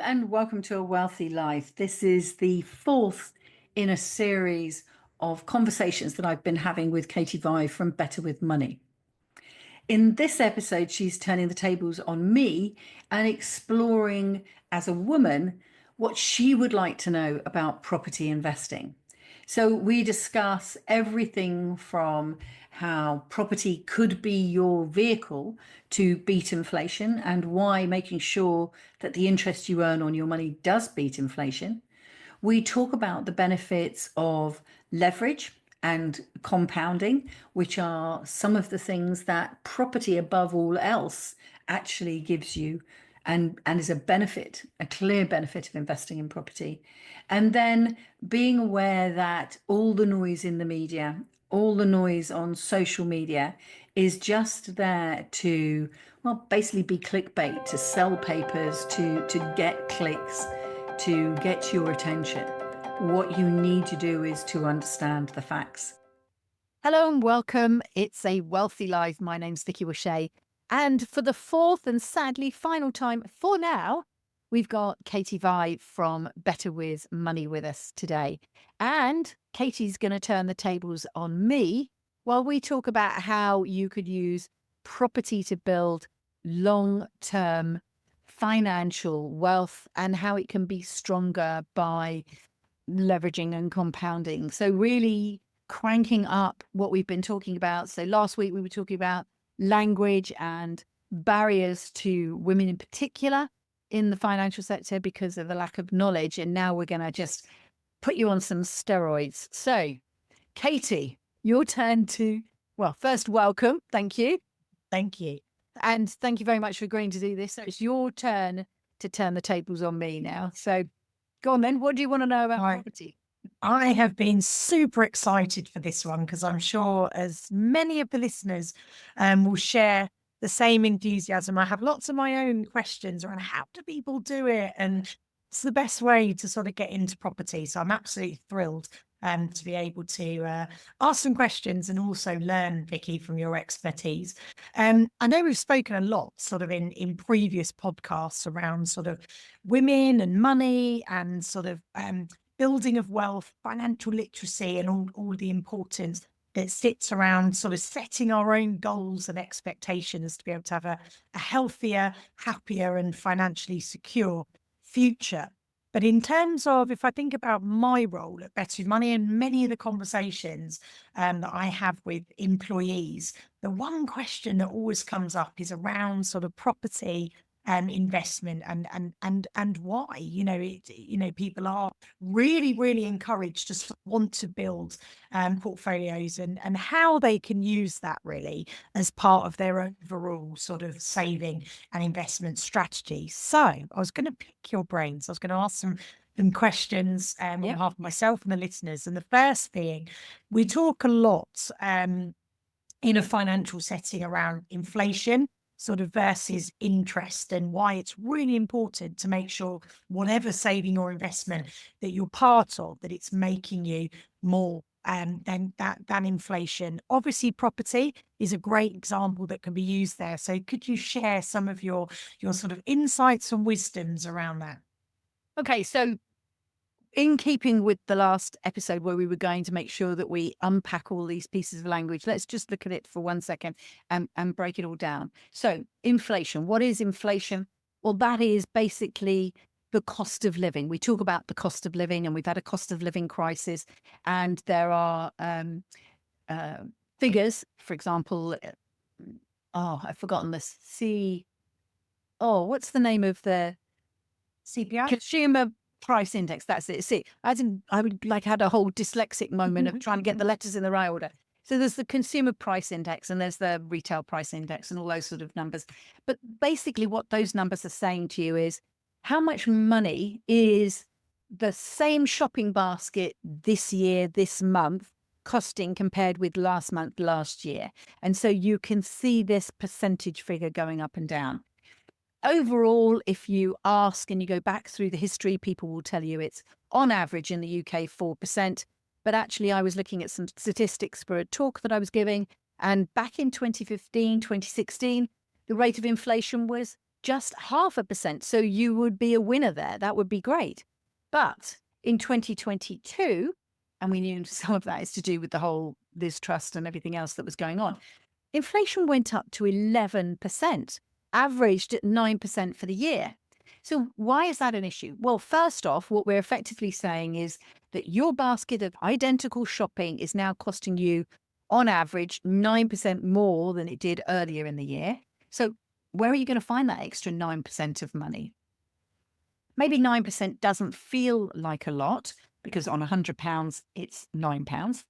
and welcome to A Wealthy Life. This is the fourth in a series of conversations that I've been having with Katie Vye from Better with Money. In this episode, she's turning the tables on me and exploring, as a woman, what she would like to know about property investing. So we discuss everything from how property could be your vehicle to beat inflation and why making sure that the interest you earn on your money does beat inflation. We talk about the benefits of leverage and compounding, which are some of the things that property above all else actually gives you and is a benefit, a clear benefit of investing in property. And then being aware that all the noise in the media, all the noise on social media is just there to, well, basically be clickbait, to sell papers, to get clicks, to get your attention. What you need to do is to understand the facts. Hello and welcome. It's A Wealthy Life. My name's Vicky O'Shea. And for the fourth and sadly final time for now, we've got Katie Vye from Better with Money with us today. And Katie's going to turn the tables on me while we talk about how you could use property to build long-term financial wealth and how it can be stronger by leveraging and compounding. So really cranking up what we've been talking about. So last week we were talking about language and barriers to women in particular in the financial sector because of the lack of knowledge. And now we're going to just put you on some steroids. So Katie, your turn to, well, first welcome. Thank you. Thank you. And thank you very much for agreeing to do this. So it's your turn to turn the tables on me now. So go on then. What do you want to know about property? I have been super excited for this one because I'm sure as many of the listeners will share the same enthusiasm. I have lots of my own questions around how do people do it? And it's the best way to sort of get into property. So I'm absolutely thrilled to be able to ask some questions and also learn, Vicky, from your expertise. I know we've spoken a lot sort of in previous podcasts around sort of women and money and sort of building of wealth, financial literacy, and all the importance that sits around sort of setting our own goals and expectations to be able to have a healthier, happier, and financially secure future. But in terms of, if I think about my role at Better With Money and many of the conversations that I have with employees, the one question that always comes up is around sort of property investment and why. People are really encouraged to sort of want to build portfolios and how they can use that really as part of their overall sort of saving and investment strategy. So I was going to pick your brains. I was going to ask some questions on behalf of myself and the listeners. And the first being, we talk a lot in a financial setting around inflation sort of versus interest and why it's really important to make sure whatever saving or investment that you're part of, that it's making you more than inflation. Obviously, property is a great example that can be used there. So could you share some of your sort of insights and wisdoms around that? Okay, so in keeping with the last episode where we were going to make sure that we unpack all these pieces of language, let's just look at it for 1 second and break it all down. So inflation, what is inflation? Well, that is basically the cost of living. We talk about the cost of living and we've had a cost of living crisis and there are figures, for example, I've forgotten this. What's the name of the CPI? Consumer Price Index. That's it. See, I would like had a whole dyslexic moment of trying to get the letters in the right order. So there's the Consumer Price Index and there's the Retail Price Index and all those sort of numbers. But basically what those numbers are saying to you is how much money is the same shopping basket this year, this month, costing compared with last month, last year. And so you can see this percentage figure going up and down. Overall, if you ask and you go back through the history, people will tell you it's on average in the UK 4%. But actually, I was looking at some statistics for a talk that I was giving. And back in 2015, 2016, the rate of inflation was just 0.5%. So you would be a winner there. That would be great. But in 2022, and we knew some of that is to do with the whole Liz Trust and everything else that was going on, inflation went up to 11%, averaged at 9% for the year. So why is that an issue? Well, first off, what we're effectively saying is that your basket of identical shopping is now costing you, on average, 9% more than it did earlier in the year. So where are you going to find that extra 9% of money? Maybe 9% doesn't feel like a lot because on £100, it's £9.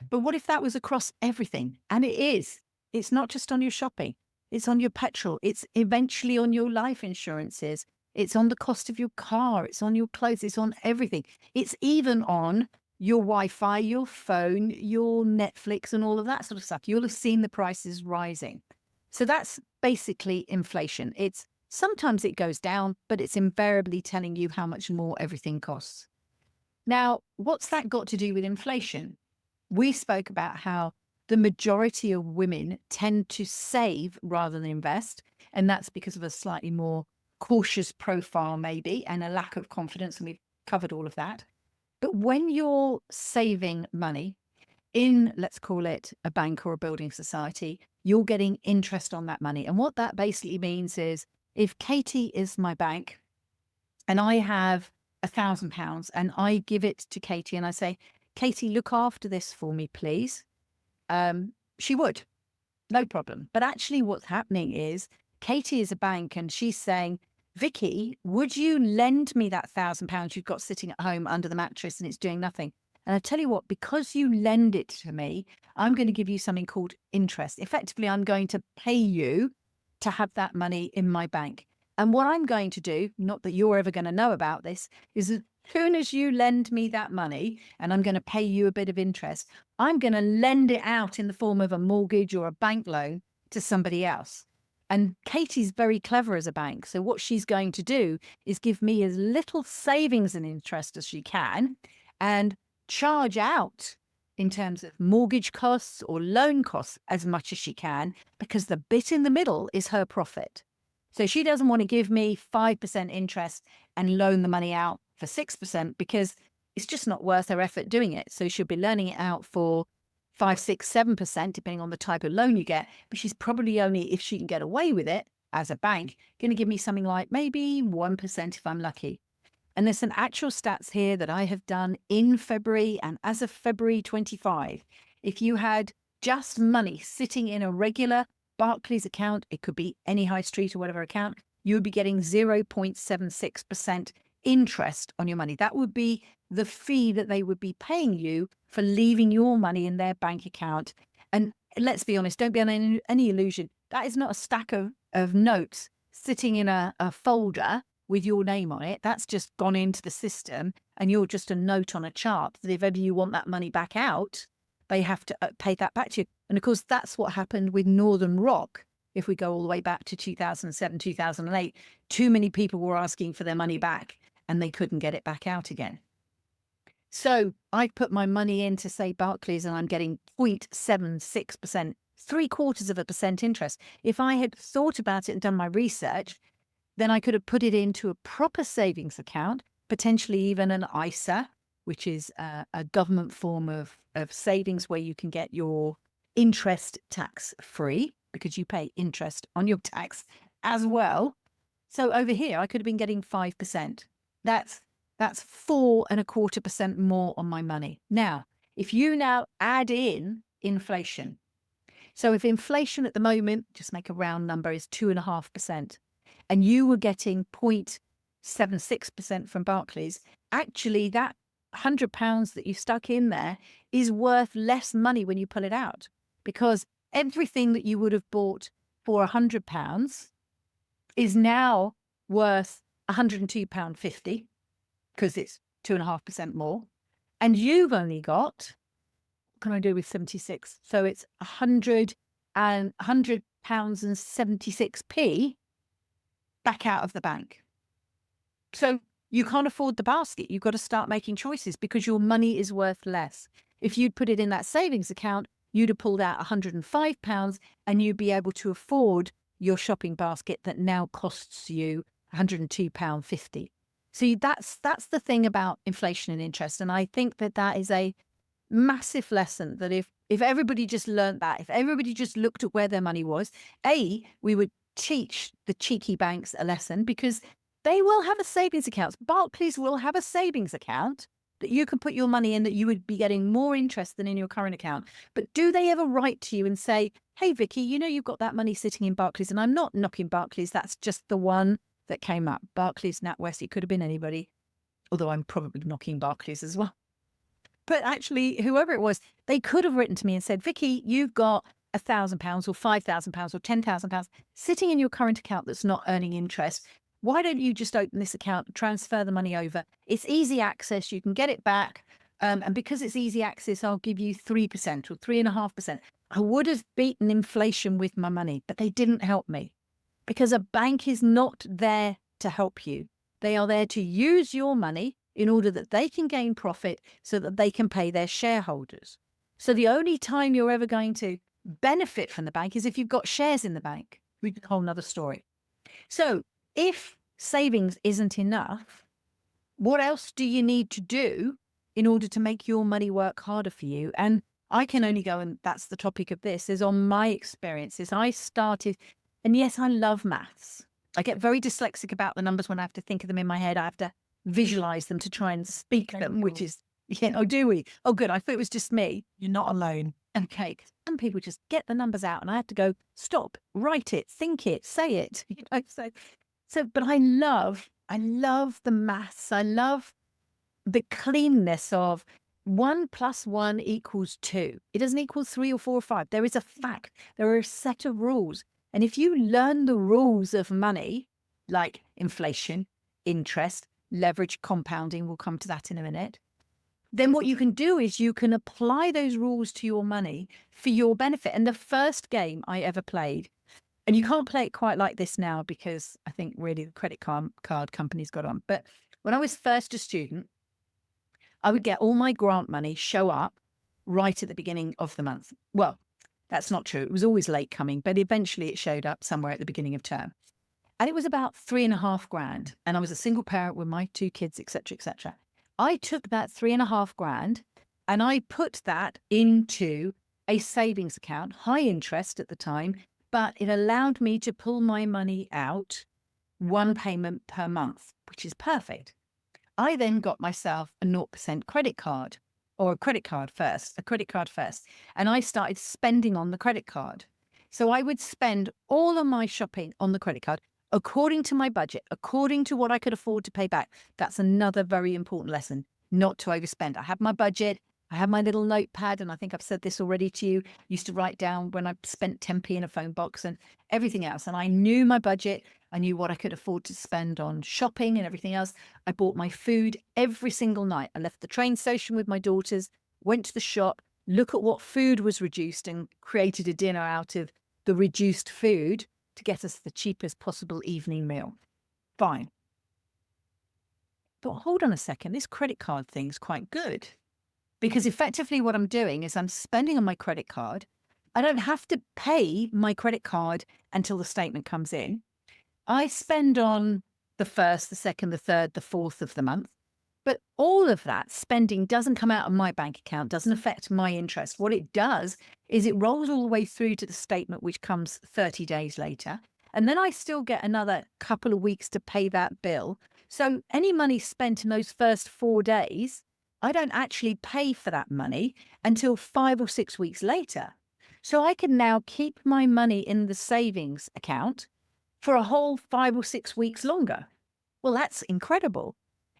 But what if that was across everything? And it is. It's not just on your shopping. It's on your petrol. It's eventually on your life insurances. It's on the cost of your car. It's on your clothes. It's on everything. It's even on your Wi-Fi, your phone, your Netflix, and all of that sort of stuff. You'll have seen the prices rising. So that's basically inflation. It's sometimes it goes down, but it's invariably telling you how much more everything costs. Now, what's that got to do with inflation? We spoke about how the majority of women tend to save rather than invest. And that's because of a slightly more cautious profile, maybe, and a lack of confidence. And we've covered all of that. But when you're saving money in, let's call it a bank or a building society, you're getting interest on that money. And what that basically means is if Katie is my bank and I have £1,000 and I give it to Katie and I say, Katie, look after this for me, please. She would, no problem. But actually what's happening is Katie is a bank and she's saying, Vicky, would you lend me that £1,000 you've got sitting at home under the mattress and it's doing nothing? And I tell you what, because you lend it to me, I'm going to give you something called interest. Effectively, I'm going to pay you to have that money in my bank. And what I'm going to do, not that you're ever going to know about this, is as soon as you lend me that money and I'm going to pay you a bit of interest, I'm going to lend it out in the form of a mortgage or a bank loan to somebody else. And Katie's very clever as a bank. So what she's going to do is give me as little savings and interest as she can and charge out in terms of mortgage costs or loan costs as much as she can, because the bit in the middle is her profit. So she doesn't want to give me 5% interest and loan the money out for 6% because it's just not worth her effort doing it. So she'll be loaning it out for 5, 6, 7%, depending on the type of loan you get. But she's probably only, if she can get away with it as a bank, going to give me something like maybe 1% if I'm lucky. And there's some actual stats here that I have done in February. And as of February 25, if you had just money sitting in a regular Barclays account, it could be any high street or whatever account, you would be getting 0.76% interest on your money. That would be the fee that they would be paying you for leaving your money in their bank account. And let's be honest, don't be under any illusion. That is not a stack of notes sitting in a folder with your name on it. That's just gone into the system and you're just a note on a chart that if ever you want that money back out, they have to pay that back to you. And of course, that's what happened with Northern Rock. If we go all the way back to 2007, 2008, too many people were asking for their money back and they couldn't get it back out again. So I put my money into, say, Barclays, and I'm getting 0.76%, 0.75% interest. If I had thought about it and done my research, then I could have put it into a proper savings account, potentially even an ISA, which is a government form of savings where you can get your interest tax free because you pay interest on your tax as well. So over here, I could have been getting 5%. That's 4.25% more on my money. Now, if you now add in inflation, so if inflation at the moment, just make a round number, is 2.5%, and you were getting 0.76% from Barclays, actually that £100 that you stuck in there is worth less money when you pull it out, because everything that you would have bought for £100 is now worth £102.50 because it's 2.5% more. And you've only got, what can I do with 76? So it's £100 and £100.76 back out of the bank. So you can't afford the basket. You've got to start making choices because your money is worth less. If you'd put it in that savings account, you'd have pulled out £105 and you'd be able to afford your shopping basket that now costs you £102.50. So that's the thing about inflation and interest. And I think that is a massive lesson, that if everybody just learned that, if everybody just looked at where their money was, we would teach the cheeky banks a lesson, because they will have a savings account. Barclays will have a savings account that you can put your money in, that you would be getting more interest than in your current account. But do they ever write to you and say, hey, Vicky, you've got that money sitting in Barclays? And I'm not knocking Barclays. That's just the one that came up. Barclays, NatWest, it could have been anybody. Although I'm probably knocking Barclays as well. But actually, whoever it was, they could have written to me and said, Vicky, you've got £1,000 or £5,000 or £10,000 sitting in your current account that's not earning interest. Why don't you just open this account, transfer the money over? It's easy access. You can get it back. And because it's easy access, I'll give you 3% or 3.5%. I would have beaten inflation with my money, but they didn't help me, because a bank is not there to help you. They are there to use your money in order that they can gain profit so that they can pay their shareholders. So the only time you're ever going to benefit from the bank is if you've got shares in the bank, which is a whole nother story. So if savings isn't enough, what else do you need to do in order to make your money work harder for you? And I can only go, and that's the topic of this, is on my experiences. I started, and yes, I love maths. I get very dyslexic about the numbers when I have to think of them in my head. I have to visualize them to try and speak them, which is, oh, do we? Oh, good. I thought it was just me. You're not alone. Okay. Some people just get the numbers out and I have to go, stop, write it, think it, say it. But I love the maths. I love the cleanness of 1 + 1 = 2. It doesn't equal 3 or 4 or 5. There is a fact. There are a set of rules. And if you learn the rules of money, like inflation, interest, leverage, compounding, we'll come to that in a minute, then what you can do is you can apply those rules to your money for your benefit. And the first game I ever played, and you can't play it quite like this now because I think really the credit card companies got on. But when I was first a student, I would get all my grant money show up right at the beginning of the month. Well, that's not true. It was always late coming, but eventually it showed up somewhere at the beginning of term. And it was about 3.5 grand. And I was a single parent with my 2 kids, etc., etc. I took that 3.5 grand and I put that into a savings account, high interest at the time, but it allowed me to pull my money out 1 payment per month, which is perfect. I then got myself a 0% credit card, or a credit card first, and I started spending on the credit card. So I would spend all of my shopping on the credit card according to my budget, according to what I could afford to pay back. That's another very important lesson, not to overspend. I have my budget, I have my little notepad, and I think I've said this already to you. Used to write down when I spent 10p in a phone box and everything else. And I knew my budget. I knew what I could afford to spend on shopping and everything else. I bought my food every single night. I left the train station with my daughters, went to the shop, look at what food was reduced and created a dinner out of the reduced food to get us the cheapest possible evening meal. Fine. But hold on a second, this credit card thing's quite good. Because effectively what I'm doing is I'm spending on my credit card. I don't have to pay my credit card until the statement comes in. I spend on the 1st, the 2nd, the 3rd, the 4th of the month. But all of that spending doesn't come out of my bank account, doesn't affect my interest. What it does is it rolls all the way through to the statement, which comes 30 days later. And then I still get another couple of weeks to pay that bill. So any money spent in those first 4 days, I don't actually pay for that money until 5 or 6 weeks later. So I can now keep my money in the savings account for a whole 5 or 6 weeks longer. Well, that's incredible.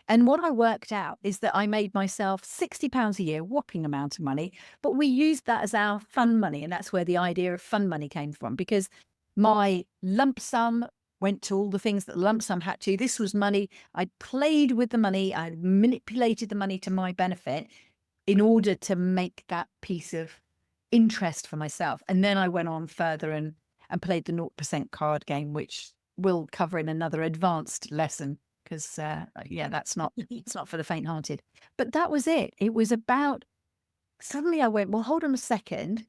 And what I worked out is that I made myself £60 a year, whopping amount of money, but we used that as our fun money. And that's where the idea of fun money came from, because my lump sum went to all the things that lump sum had to. This was money. I'd played with the money. I'd manipulated the money to my benefit in order to make that piece of interest for myself. And then I went on further and played the 0% card game, which we'll cover in another advanced lesson. Because, it's not for the faint-hearted. But that was it. It was about, suddenly I went, well, hold on a second.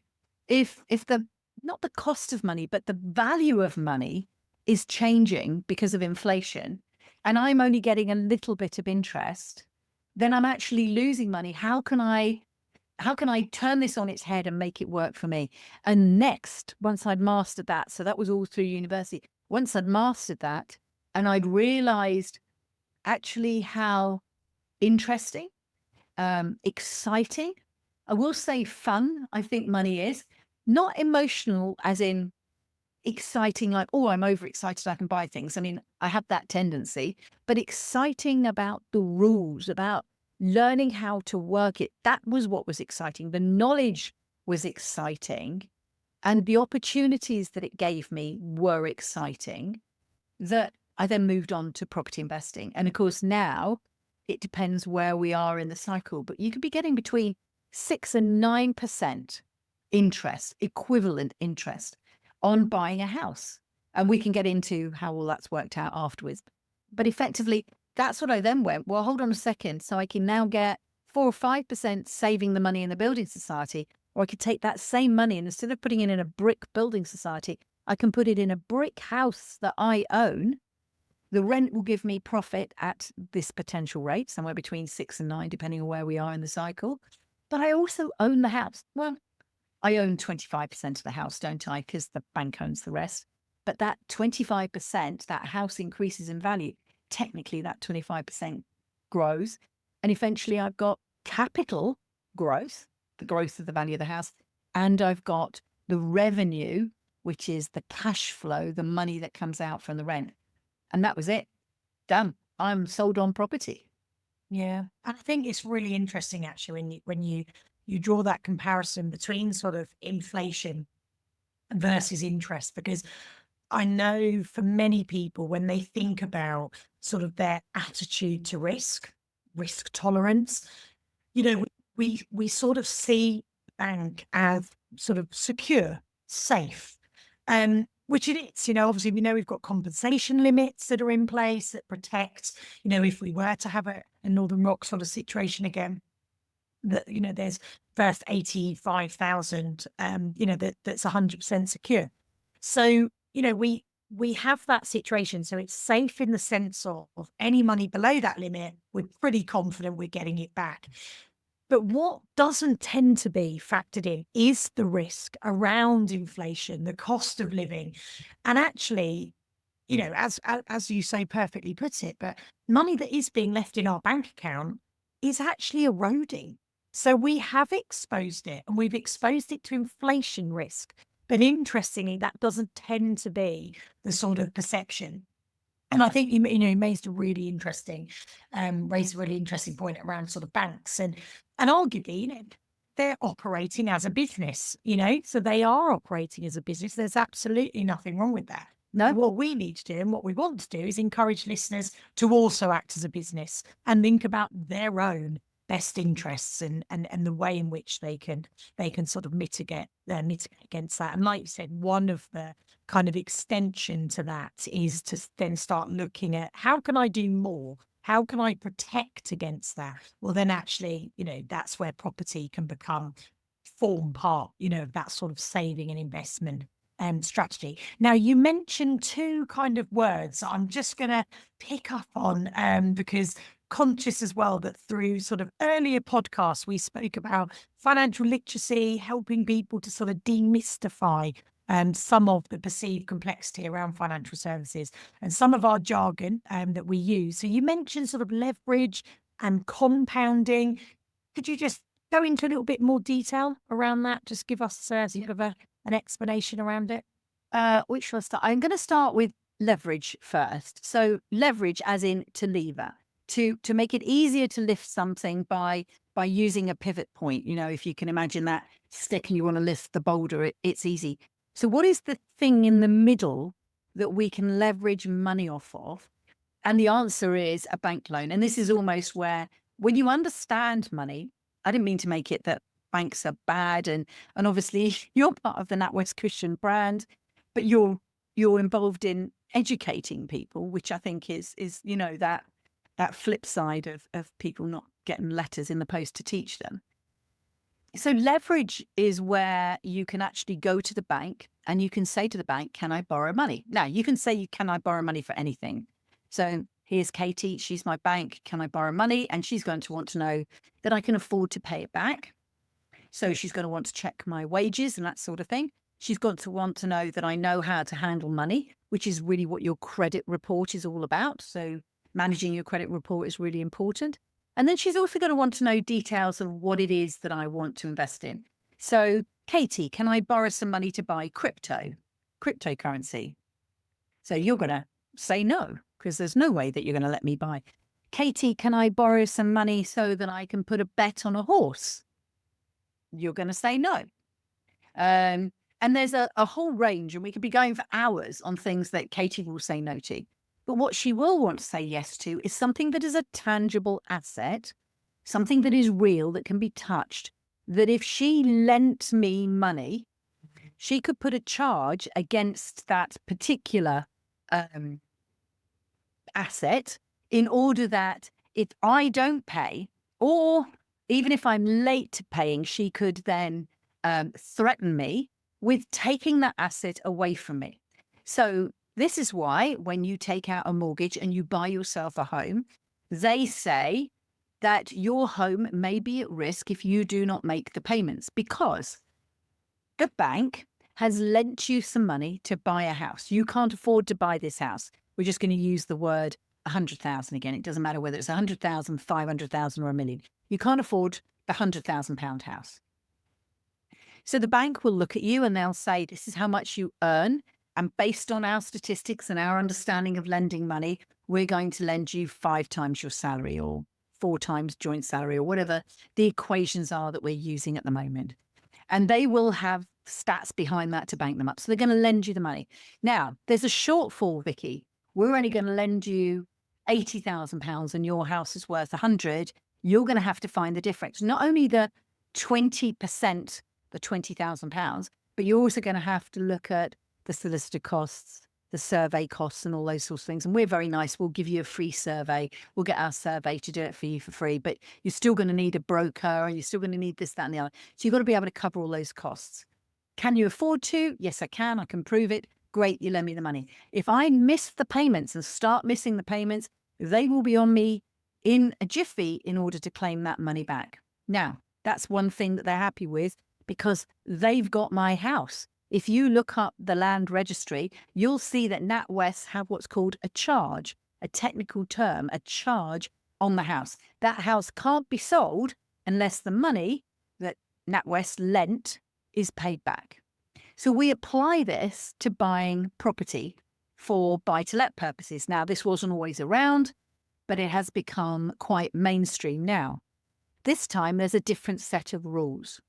If the not the cost of money, but the value of money is changing because of inflation, and I'm only getting a little bit of interest, then I'm actually losing money. How can I turn this on its head and make it work for me? And next, once I'd mastered that, so that was all through university. Once I'd mastered that and I'd realized actually how interesting, exciting, I will say fun, I think money is, not emotional as in exciting, like, oh, I'm overexcited, I can buy things. I mean, I have that tendency, but exciting about the rules, about learning how to work it. That was what was exciting. The knowledge was exciting. And the opportunities that it gave me were exciting, that I then moved on to property investing. And of course, now it depends where we are in the cycle, but you could be getting between 6 and 9% interest, equivalent interest on buying a house. And we can get into how all that's worked out afterwards. But effectively, that's what I then went, well, hold on a second. So I can now get 4 or 5% saving the money in the building society, or I could take that same money and instead of putting it in a brick building society, I can put it in a brick house that I own. The rent will give me profit at this potential rate, somewhere between 6 and 9, depending on where we are in the cycle. But I also own the house. Well, I own 25% of the house, don't I? Because the bank owns the rest. But that 25%, that house increases in value. Technically, that 25% grows. And eventually I've got capital growth, the growth of the value of the house. And I've got the revenue, which is the cash flow, the money that comes out from the rent. And that was it. Done. I'm sold on property. Yeah. And I think it's really interesting actually when you draw that comparison between sort of inflation versus interest, because I know for many people when they think about sort of their attitude to risk tolerance, you know, we sort of see bank as sort of secure, safe, which it is. You know, obviously we know we've got compensation limits that are in place that protect, you know, if we were to have a Northern Rock sort of situation again, that, you know, there's first 85,000, you know, that's 100% secure. So, you know, we have that situation. So it's safe in the sense of any money below that limit, we're pretty confident we're getting it back. But what doesn't tend to be factored in is the risk around inflation, the cost of living. And actually, you know, as you so perfectly put it, but money that is being left in our bank account is actually eroding. So we have exposed it, and we've exposed it to inflation risk. But interestingly, that doesn't tend to be the sort of perception. And I think you raised a really interesting point around sort of banks and arguably, you know, they're operating as a business, you know, so they are operating as a business. There's absolutely nothing wrong with that. No. What we need to do and what we want to do is encourage listeners to also act as a business and think about their own best interests and the way in which they can sort of mitigate against that. And like you said, one of the kind of extension to that is to then start looking at how can I do more? How can I protect against that? Well, then actually, you know, that's where property can form part, you know, of that sort of saving and investment strategy. Now, you mentioned two kind of words I'm just going to pick up on because conscious as well that through sort of earlier podcasts, we spoke about financial literacy, helping people to sort of demystify some of the perceived complexity around financial services and some of our jargon that we use. So you mentioned sort of leverage and compounding. Could you just go into a little bit more detail around that? Just give us sort of an explanation around it. Which shall I start? I'm going to start with leverage first. So leverage as in to lever, to make it easier to lift something by using a pivot point. You know, if you can imagine that stick and you want to lift the boulder, it's easy. So what is the thing in the middle that we can leverage money off of? And the answer is a bank loan. And this is almost where when you understand money, I didn't mean to make it that banks are bad. And obviously you're part of the NatWest Christian brand, but you're involved in educating people, which I think is, you know, that flip side of people not getting letters in the post to teach them. So leverage is where you can actually go to the bank and you can say to the bank, can I borrow money? Now, you can say, can I borrow money for anything? So here's Katie. She's my bank. Can I borrow money? And she's going to want to know that I can afford to pay it back. So she's going to want to check my wages and that sort of thing. She's got to want to know that I know how to handle money, which is really what your credit report is all about. So managing your credit report is really important. And then she's also going to want to know details of what it is that I want to invest in. So, Katie, can I borrow some money to buy cryptocurrency? So you're going to say no, because there's no way that you're going to let me buy. Katie, can I borrow some money so that I can put a bet on a horse? You're going to say no. And there's a whole range, and we could be going for hours on things that Katie will say no to. But what she will want to say yes to is something that is a tangible asset, something that is real, that can be touched, that if she lent me money, she could put a charge against that particular asset in order that if I don't pay, or even if I'm late to paying, she could then threaten me with taking that asset away from me. So this is why when you take out a mortgage and you buy yourself a home, they say that your home may be at risk if you do not make the payments, because the bank has lent you some money to buy a house. You can't afford to buy this house. We're just going to use the word 100,000 again. It doesn't matter whether it's 100,000, 500,000 or a million. You can't afford the £100,000 house. So the bank will look at you and they'll say, this is how much you earn. And based on our statistics and our understanding of lending money, we're going to lend you 5 times your salary or 4 times joint salary or whatever the equations are that we're using at the moment. And they will have stats behind that to bank them up. So they're going to lend you the money. Now, there's a shortfall, Vicky. We're only going to lend you £80,000 and your house is worth 100. You're going to have to find the difference. Not only the 20%, the £20,000, but you're also going to have to look at the solicitor costs, the survey costs and all those sorts of things. And we're very nice. We'll give you a free survey. We'll get our survey to do it for you for free, but you're still going to need a broker and you're still going to need this, that, and the other. So you've got to be able to cover all those costs. Can you afford to? Yes, I can. I can prove it. Great. You lend me the money. If I miss the payments and start missing the payments, they will be on me in a jiffy in order to claim that money back. Now, that's one thing that they're happy with because they've got my house. If you look up the land registry, you'll see that NatWest have what's called a charge, a technical term, a charge on the house. That house can't be sold unless the money that NatWest lent is paid back. So we apply this to buying property for buy-to-let purposes. Now, this wasn't always around, but it has become quite mainstream now. This time, there's a different set of rules.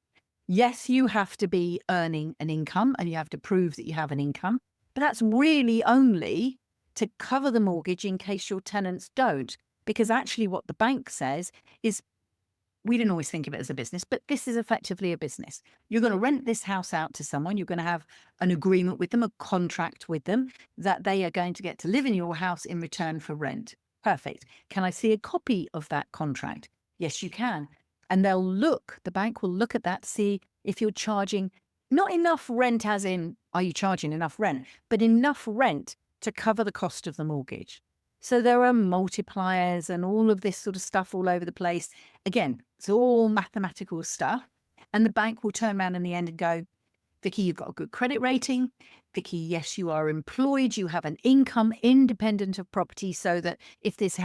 Yes, you have to be earning an income and you have to prove that you have an income, but that's really only to cover the mortgage in case your tenants don't. Because actually what the bank says is, we didn't always think of it as a business, but this is effectively a business. You're going to rent this house out to someone. You're going to have an agreement with them, a contract with them, that they are going to get to live in your house in return for rent. Perfect. Can I see a copy of that contract? Yes, you can. And the bank will look at that, see if you're charging not enough rent as in, are you charging enough rent, but enough rent to cover the cost of the mortgage. So there are multipliers and all of this sort of stuff all over the place. Again, it's all mathematical stuff. And the bank will turn around in the end and go, Vicky, you've got a good credit rating. Vicky, yes, you are employed. You have an income independent of property so that if this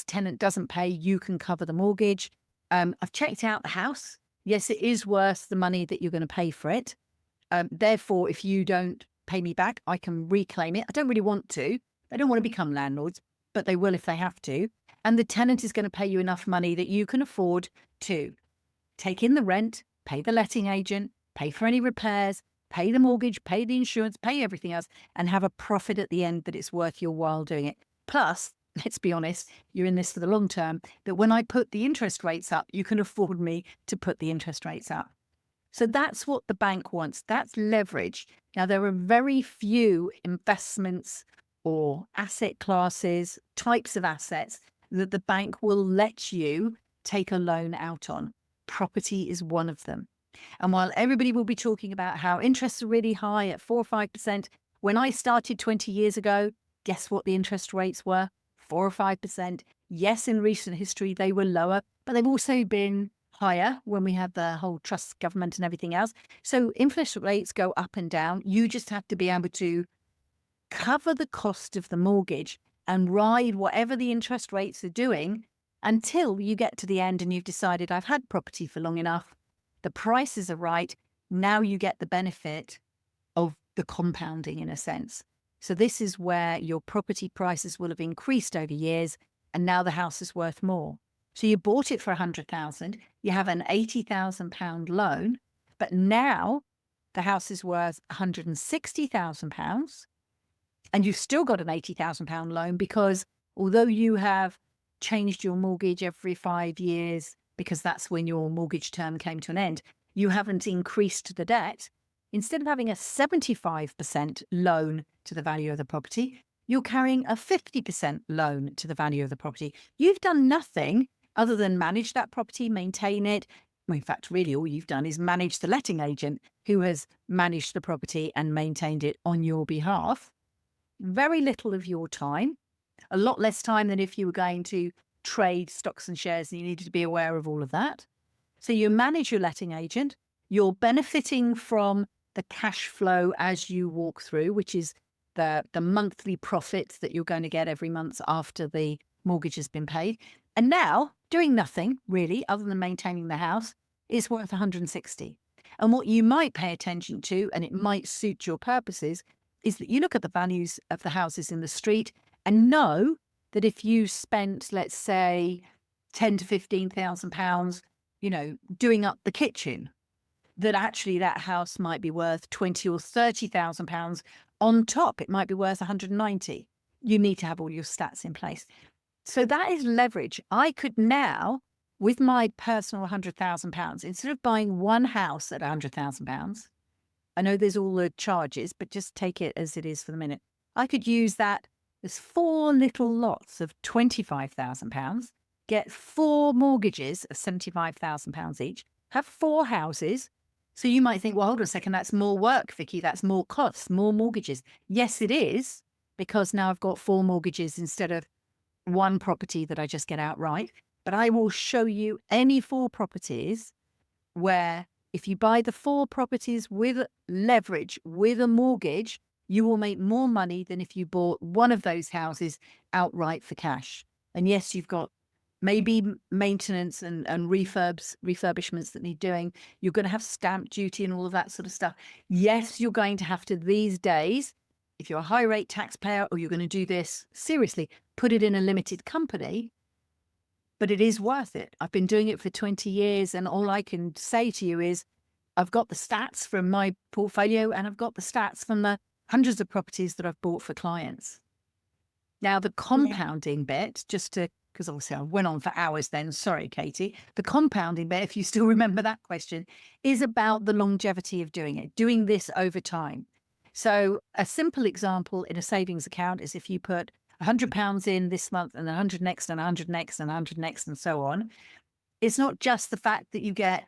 tenant doesn't pay, you can cover the mortgage. I've checked out the house. Yes, it is worth the money that you're going to pay for it. Therefore, if you don't pay me back, I can reclaim it. I don't really want to. They don't want to become landlords, but they will if they have to. And the tenant is going to pay you enough money that you can afford to take in the rent, pay the letting agent, pay for any repairs, pay the mortgage, pay the insurance, pay everything else, and have a profit at the end that it's worth your while doing it. Plus, let's be honest, you're in this for the long term, that when I put the interest rates up, you can afford me to put the interest rates up. So that's what the bank wants. That's leverage. Now, there are very few investments or asset classes, types of assets that the bank will let you take a loan out on. Property is one of them. And while everybody will be talking about how interests are really high at 4 or 5%, when I started 20 years ago, guess what the interest rates were? 4 or 5%. Yes, in recent history, they were lower, but they've also been higher when we had the whole trust government and everything else. So interest rates go up and down. You just have to be able to cover the cost of the mortgage and ride whatever the interest rates are doing until you get to the end and you've decided, I've had property for long enough, the prices are right, now you get the benefit of the compounding in a sense. So this is where your property prices will have increased over years and now the house is worth more. So you bought it for 100,000, you have an 80,000 pound loan, but now the house is worth 160,000 pounds. And you've still got an 80,000 pound loan because although you have changed your mortgage every 5 years because that's when your mortgage term came to an end, you haven't increased the debt. Instead of having a 75% loan to the value of the property, you're carrying a 50% loan to the value of the property. You've done nothing other than manage that property, maintain it. Well, in fact, really all you've done is manage the letting agent who has managed the property and maintained it on your behalf. Very little of your time, a lot less time than if you were going to trade stocks and shares and you needed to be aware of all of that. So you manage your letting agent, you're benefiting from the cash flow as you walk through, which is the monthly profits that you're going to get every month after the mortgage has been paid. And now doing nothing really other than maintaining the house is worth 160. And what you might pay attention to, and it might suit your purposes, is that you look at the values of the houses in the street and know that if you spent, let's say, 10 to 15,000 pounds, doing up the kitchen, that actually that house might be worth 20 or 30,000 pounds on top. It might be worth 190. You need to have all your stats in place. So that is leverage. I could now, with my personal 100,000 pounds, instead of buying one house at 100,000 pounds, I know there's all the charges, but just take it as it is for the minute. I could use that as 4 little lots of 25,000 pounds, get 4 mortgages of 75,000 pounds each, have 4 houses. So you might think, well, hold on a second, that's more work, Vicky. That's more costs, more mortgages. Yes, it is, because now I've got 4 mortgages instead of 1 property that I just get outright. But I will show you any 4 properties where if you buy the 4 properties with leverage, with a mortgage, you will make more money than if you bought one of those houses outright for cash. And yes, you've got maybe maintenance and refurbishments that need doing. You're going to have stamp duty and all of that sort of stuff. Yes, you're going to have to these days, if you're a high rate taxpayer or you're going to do this seriously, put it in a limited company. But it is worth it. I've been doing it for 20 years. And all I can say to you is I've got the stats from my portfolio and I've got the stats from the hundreds of properties that I've bought for clients. Now, the compounding bit, because obviously I went on for hours then. Sorry, Katie. The compounding bit, if you still remember that question, is about the longevity of doing it, doing this over time. So a simple example in a savings account is if you put £100 in this month and 100 next and 100 next and 100 next and so on. It's not just the fact that you get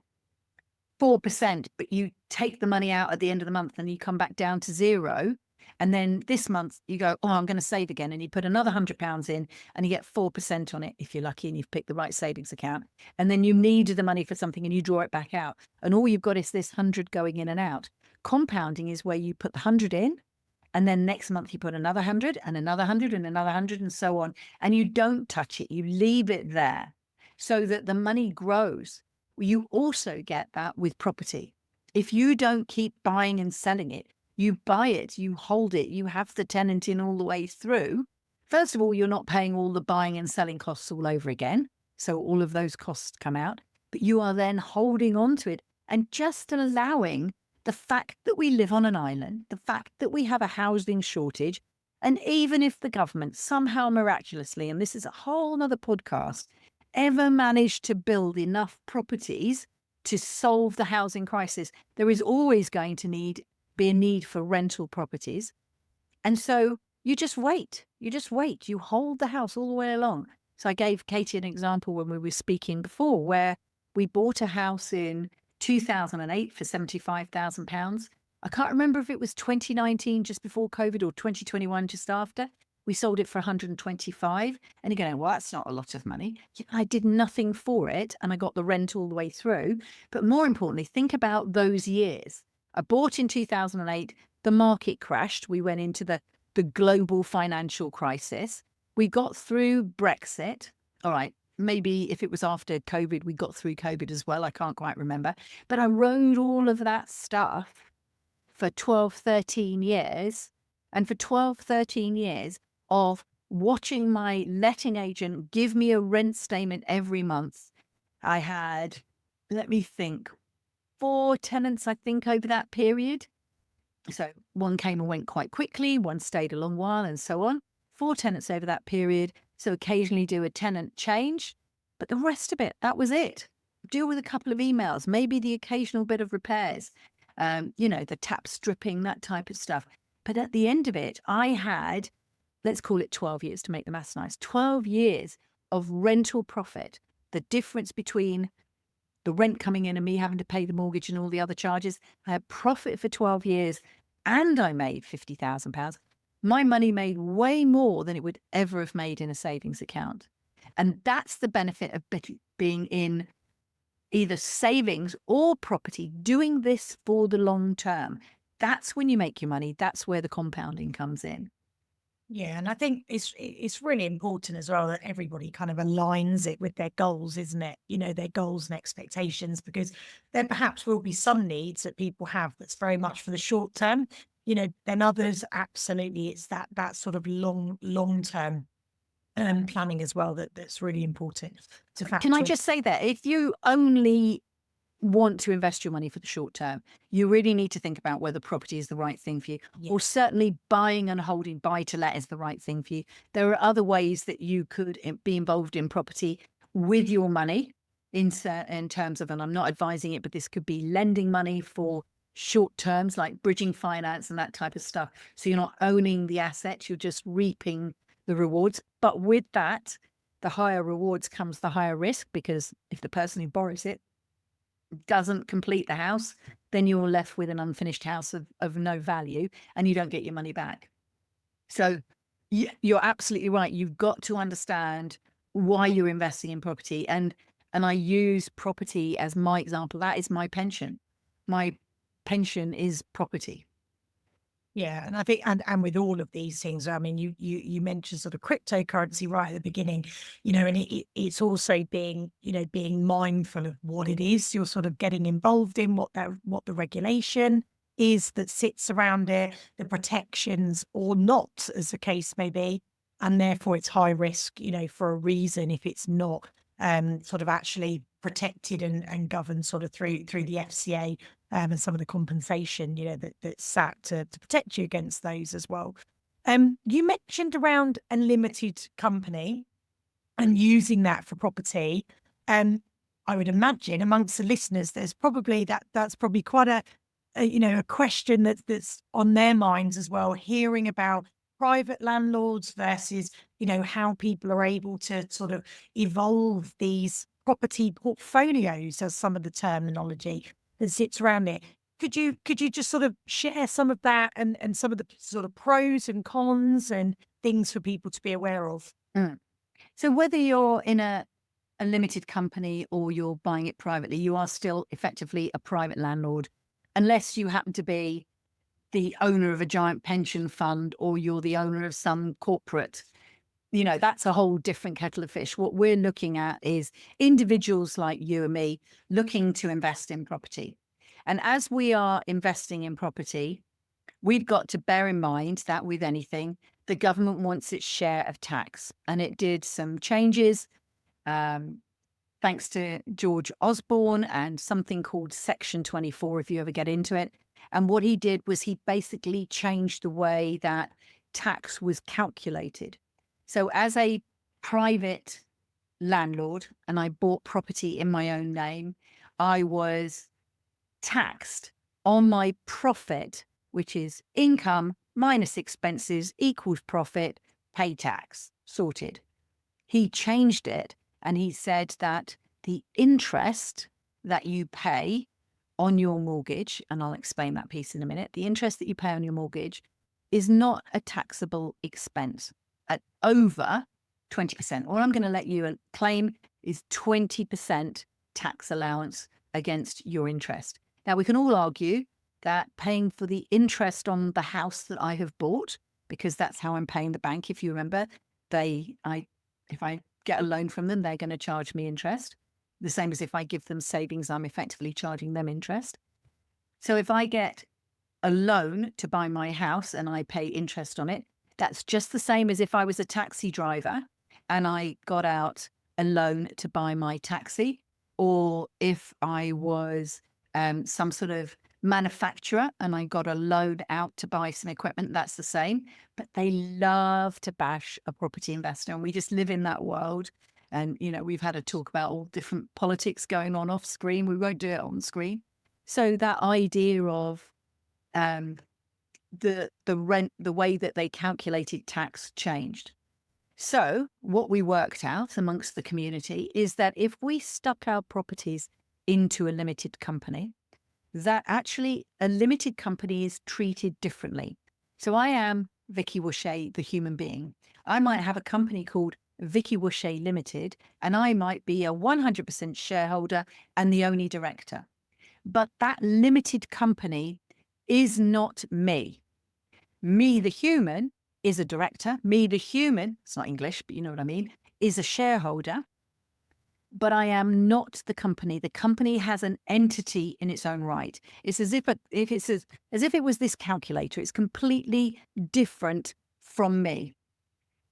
4%, but you take the money out at the end of the month and you come back down to 0. And then this month you go, oh, I'm going to save again. And you put another £100 in and you get 4% on it if you're lucky and you've picked the right savings account. And then you need the money for something and you draw it back out. And all you've got is this 100 going in and out. Compounding is where you put the 100 in. And then next month you put another 100 and another 100 and another 100 and so on. And you don't touch it. You leave it there so that the money grows. You also get that with property. If you don't keep buying and selling it, you buy it, you hold it, you have the tenant in all the way through. First of all, you're not paying all the buying and selling costs all over again. So all of those costs come out, but you are then holding on to it and just allowing the fact that we live on an island, the fact that we have a housing shortage, and even if the government somehow miraculously, and this is a whole nother podcast, ever managed to build enough properties to solve the housing crisis, there is always going to be a need for rental properties. And so you just wait. You hold the house all the way along. So I gave Katie an example when we were speaking before, where we bought a house in 2008 for £75,000. I can't remember if it was 2019 just before COVID or 2021 just after. We sold it for 125. And you're going, well, that's not a lot of money. Yeah, I did nothing for it and I got the rent all the way through. But more importantly, think about those years. I bought in 2008. The market crashed. We went into the global financial crisis. We got through Brexit. All right. Maybe if it was after COVID, we got through COVID as well. I can't quite remember. But I rode all of that stuff for 12, 13 years. And for 12, 13 years of watching my letting agent give me a rent statement every month, I had, let me think, 4 tenants, I think, over that period. So one came and went quite quickly, one stayed a long while, and so on. 4 tenants over that period. So occasionally do a tenant change, but the rest of it, that was it. Deal with a couple of emails, maybe the occasional bit of repairs, the tap stripping, that type of stuff. But at the end of it, I had, let's call it 12 years to make the maths nice, 12 years of rental profit. The difference between the rent coming in and me having to pay the mortgage and all the other charges, I had profit for 12 years and I made £50,000. My money made way more than it would ever have made in a savings account. And that's the benefit of being in either savings or property, doing this for the long term. That's when you make your money. That's where the compounding comes in. Yeah, and I think it's really important as well that everybody kind of aligns it with their goals, isn't it? Their goals and expectations, because there perhaps will be some needs that people have that's very much for the short term. Then others, absolutely, it's that sort of long term planning as well that's really important to factor Can I in. just say that if you only want to invest your money for the short term, you really need to think about whether property is the right thing for you, or certainly buying and holding buy to let is the right thing for you. There are other ways that you could be involved in property with your money in terms of, and I'm not advising it, but this could be lending money for short terms like bridging finance and that type of stuff. So you're not owning the asset, you're just reaping the rewards. But with that, the higher rewards comes the higher risk, because if the person who borrows it doesn't complete the house, then you're left with an unfinished house of no value and you don't get your money back. So you're absolutely right. You've got to understand why you're investing in property. And I use property as my example. That is my pension. My pension is property. Yeah, and I think, and with all of these things, I mean, you mentioned sort of cryptocurrency right at the beginning, and it's also being mindful of what it is you're sort of getting involved in, what the regulation is that sits around it, the protections or not, as the case may be, and therefore it's high risk, for a reason if it's not sort of actually protected and governed sort of through the FCA. And some of the compensation, that's sat to protect you against those as well. You mentioned around a limited company and using that for property. I would imagine amongst the listeners, there's probably that's probably quite a question that's on their minds as well, hearing about private landlords versus, how people are able to sort of evolve these property portfolios, as some of the terminology that sits around it. Could you just sort of share some of that and some of the sort of pros and cons and things for people to be aware of? So whether you're in a limited company or you're buying it privately, you are still effectively a private landlord, unless you happen to be the owner of a giant pension fund or you're the owner of some corporate. That's a whole different kettle of fish. What we're looking at is individuals like you and me looking to invest in property. And as we are investing in property, we've got to bear in mind that with anything, the government wants its share of tax. And it did some changes, thanks to George Osborne, and something called Section 24, if you ever get into it. And what he did was he basically changed the way that tax was calculated. So as a private landlord, and I bought property in my own name, I was taxed on my profit, which is income minus expenses equals profit, pay tax, sorted. He changed it and he said that the interest that you pay on your mortgage, and I'll explain that piece in a minute, the interest that you pay on your mortgage is not a taxable expense at over 20%. All I'm going to let you claim is 20% tax allowance against your interest. Now, we can all argue that paying for the interest on the house that I have bought, because that's how I'm paying the bank. If you remember, if I get a loan from them, they're going to charge me interest. The same as if I give them savings, I'm effectively charging them interest. So if I get a loan to buy my house and I pay interest on it, that's just the same as if I was a taxi driver and I got out a loan to buy my taxi, or if I was some sort of manufacturer and I got a loan out to buy some equipment, that's the same. But they love to bash a property investor, and we just live in that world. And, we've had a talk about all different politics going on off screen. We won't do it on screen. So that idea of the way that they calculated tax changed. So what we worked out amongst the community is that if we stuck our properties into a limited company, that actually a limited company is treated differently. So I am Vicky Wooshea, the human being. I might have a company called Vicky Wooshea Limited, and I might be a 100% shareholder and the only director. But that limited company is not me. Me, the human, is a director. Me, the human, it's not English, but you know what I mean, is a shareholder. But I am not the company. The company has an entity in its own right. It's as if it was this calculator. It's completely different from me.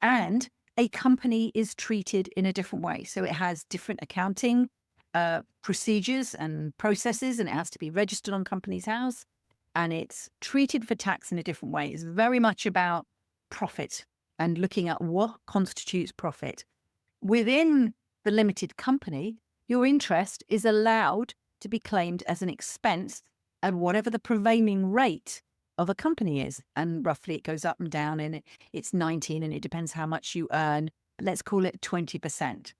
And a company is treated in a different way. So it has different accounting procedures and processes, and it has to be registered on Companies House, and it's treated for tax in a different way. It's very much about profit and looking at what constitutes profit. Within the limited company, your interest is allowed to be claimed as an expense at whatever the prevailing rate of a company is. And roughly it goes up and down, and it's 19, and it depends how much you earn. But let's call it 20%.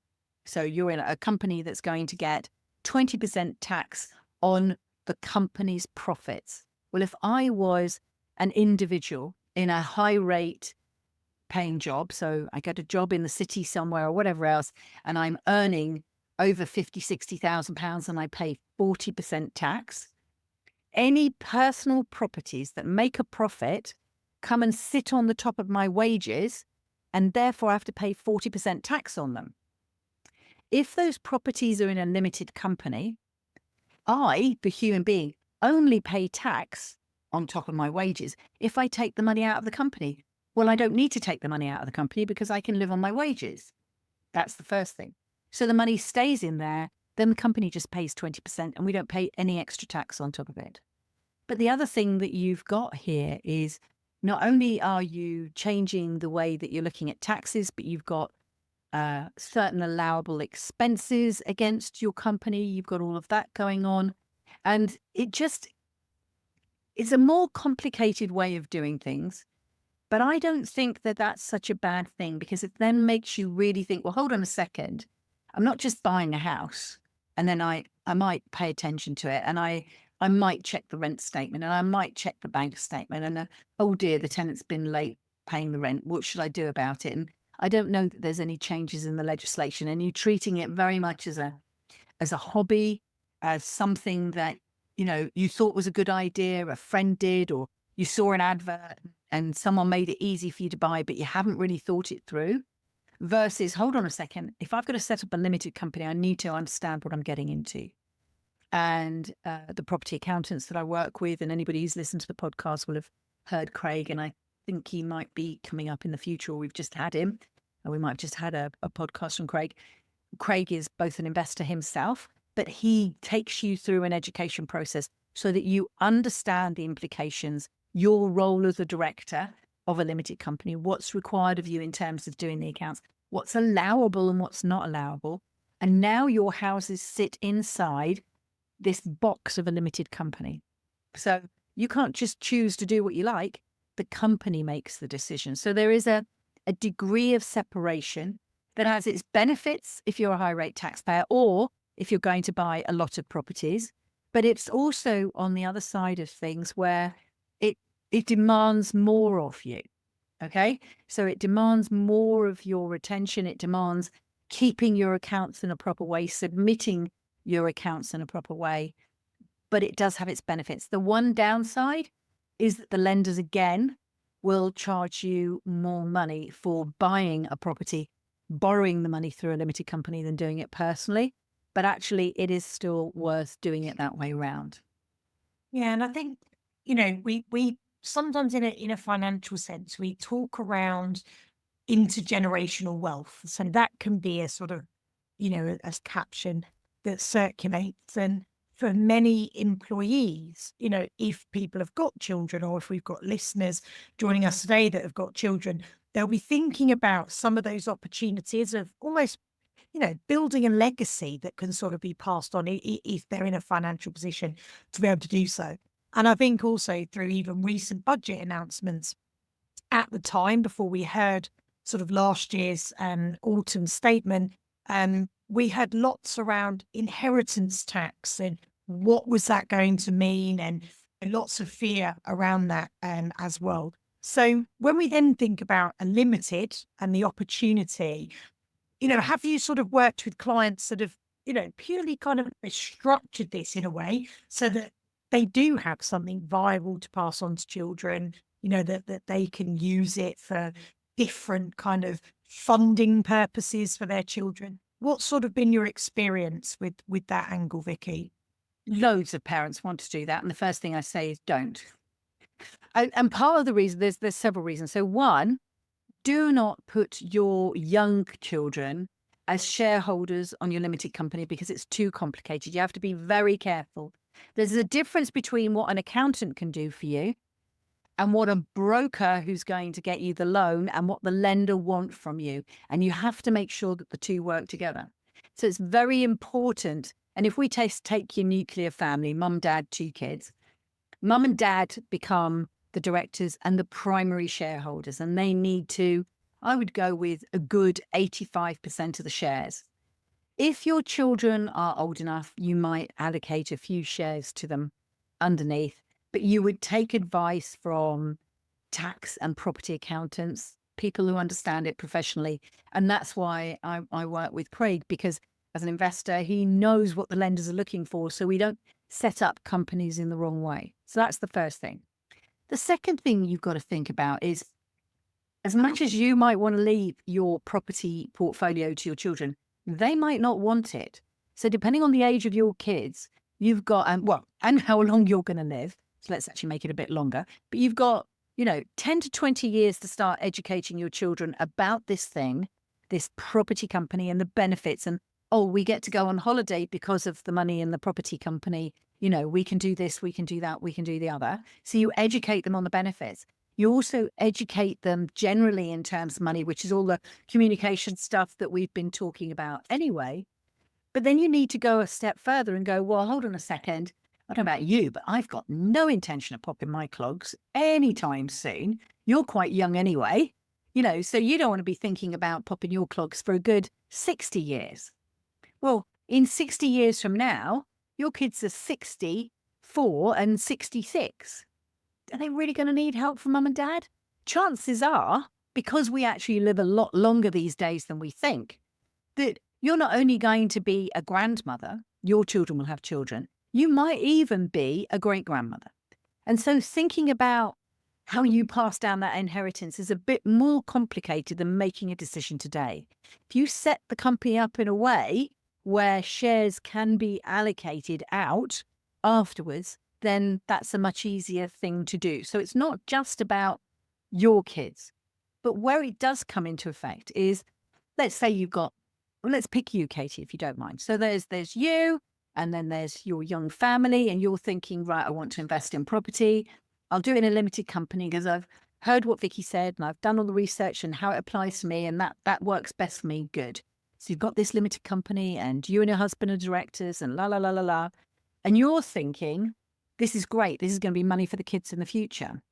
So you're in a company that's going to get 20% tax on the company's profits. Well, if I was an individual in a high rate paying job, so I get a job in the city somewhere or whatever else, and I'm earning over 50, 60,000 pounds and I pay 40% tax, any personal properties that make a profit come and sit on the top of my wages, and therefore I have to pay 40% tax on them. If those properties are in a limited company, I, the human being, only pay tax on top of my wages if I take the money out of the company. Well, I don't need to take the money out of the company because I can live on my wages. That's the first thing. So the money stays in there, then the company just pays 20% and we don't pay any extra tax on top of it. But the other thing that you've got here is not only are you changing the way that you're looking at taxes, but you've got certain allowable expenses against your company. You've got all of that going on. And it's a more complicated way of doing things. But I don't think that that's such a bad thing, because it then makes you really think, well, hold on a second. I'm not just buying a house and then I might pay attention to it, and I might check the rent statement, and I might check the bank statement, and oh dear, the tenant's been late paying the rent. What should I do about it? And I don't know that there's any changes in the legislation, and you're treating it very much as a hobby, as something that, you thought was a good idea, a friend did, or you saw an advert and someone made it easy for you to buy, but you haven't really thought it through. Versus, hold on a second, if I've got to set up a limited company, I need to understand what I'm getting into. And the property accountants that I work with, and anybody who's listened to the podcast will have heard Craig, and I think he might be coming up in the future, or we've just had him. We might have just had a podcast from Craig. Craig is both an investor himself, but he takes you through an education process so that you understand the implications, your role as a director of a limited company, what's required of you in terms of doing the accounts, what's allowable and what's not allowable. And now your houses sit inside this box of a limited company. So you can't just choose to do what you like. The company makes the decision. So there is a degree of separation that has its benefits if you're a high rate taxpayer, or if you're going to buy a lot of properties. But it's also on the other side of things where it demands more of you. Okay. So it demands more of your attention. It demands keeping your accounts in a proper way, submitting your accounts in a proper way. But it does have its benefits. The one downside is that the lenders, again, will charge you more money for buying a property, borrowing the money through a limited company than doing it personally. But actually, it is still worth doing it that way round. Yeah, and I think, we sometimes in a financial sense, we talk around intergenerational wealth. So that can be a sort of, a caption that circulates. And for many employees, if people have got children, or if we've got listeners joining us today that have got children, they'll be thinking about some of those opportunities of almost, building a legacy that can sort of be passed on if they're in a financial position to be able to do so. And I think also through even recent budget announcements at the time, before we heard sort of last year's autumn statement, we had lots around inheritance tax and what was that going to mean, and lots of fear around that as well. So when we then think about a limited and the opportunity, have you sort of worked with clients that have, purely kind of structured this in a way so that they do have something viable to pass on to children, that they can use it for different kind of funding purposes for their children? What's sort of been your experience with that angle, Vicky? Loads of parents want to do that. And the first thing I say is don't. And part of the reason, there's several reasons. So one, do not put your young children as shareholders on your limited company because it's too complicated. You have to be very careful. There's a difference between what an accountant can do for you and what a broker who's going to get you the loan and what the lender want from you. And you have to make sure that the two work together. So it's very important. And if we take your nuclear family, mum, dad, 2 kids, mum and dad become the directors and the primary shareholders, and they need to, I would go with a good 85% of the shares. If your children are old enough, you might allocate a few shares to them underneath, but you would take advice from tax and property accountants, people who understand it professionally. And that's why I work with Craig, because as an investor, he knows what the lenders are looking for. So we don't set up companies in the wrong way. So that's the first thing. The second thing you've got to think about is, as much as you might want to leave your property portfolio to your children, they might not want it. So depending on the age of your kids, you've got, and how long you're going to live. So let's actually make it a bit longer. But you've got, 10 to 20 years to start educating your children about this thing, this property company and the benefits. And, we get to go on holiday because of the money in the property company. We can do this, we can do that, we can do the other. So you educate them on the benefits. You also educate them generally in terms of money, which is all the communication stuff that we've been talking about anyway. But then you need to go a step further and go, well, hold on a second. I don't know about you, but I've got no intention of popping my clogs anytime soon. You're quite young anyway, so you don't want to be thinking about popping your clogs for a good 60 years. Well, in 60 years from now, your kids are 64 and 66. Are they really going to need help from mum and dad? Chances are, because we actually live a lot longer these days than we think, that you're not only going to be a grandmother, your children will have children, you might even be a great-grandmother. And so thinking about how you pass down that inheritance is a bit more complicated than making a decision today. If you set the company up in a way where shares can be allocated out afterwards, then that's a much easier thing to do. So it's not just about your kids, but where it does come into effect is, let's say let's pick you, Katie, if you don't mind. So there's you, and then there's your young family, and you're thinking, right, I want to invest in property. I'll do it in a limited company because I've heard what Vicky said and I've done all the research and how it applies to me, and that works best for me. Good. So you've got this limited company and you and your husband are directors and la, la, la, la, la. And you're thinking, this is great. This is going to be money for the kids in the future.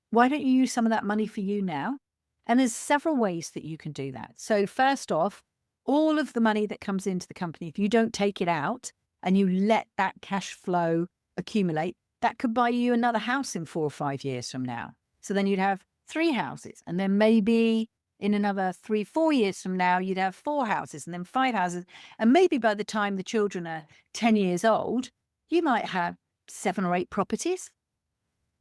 Why don't you use some of that money for you now? And there's several ways that you can do that. So first off, all of the money that comes into the company, if you don't take it out, and you let that cash flow accumulate, that could buy you another house in 4 or 5 years from now. So then you'd have 3 houses, and then maybe in another 3, 4 years from now, you'd have 4 houses and then 5 houses. And maybe by the time the children are 10 years old, you might have 7 or 8 properties.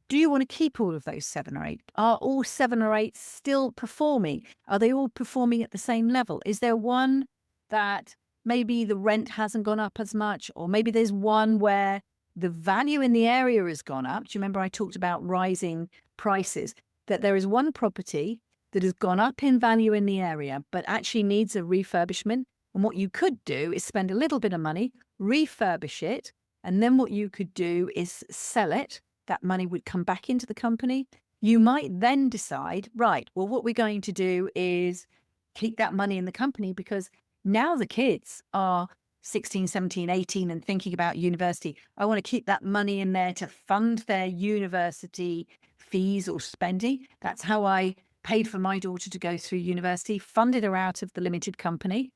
Do you want to keep all of those 7 or 8? Are all 7 or 8 still performing? Are they all performing at the same level? Is there one that maybe the rent hasn't gone up as much, or maybe there's one where the value in the area has gone up? Do you remember I talked about rising prices? That there is one property that has gone up in value in the area, but actually needs a refurbishment. And what you could do is spend a little bit of money, refurbish it, and then what you could do is sell it. That money would come back into the company. You might then decide, right, well, what we're going to do is keep that money in the company, because now the kids are 16, 17, 18 and thinking about university. I want to keep that money in there to fund their university fees or spending. That's how I paid for my daughter to go through university, funded her out of the limited company.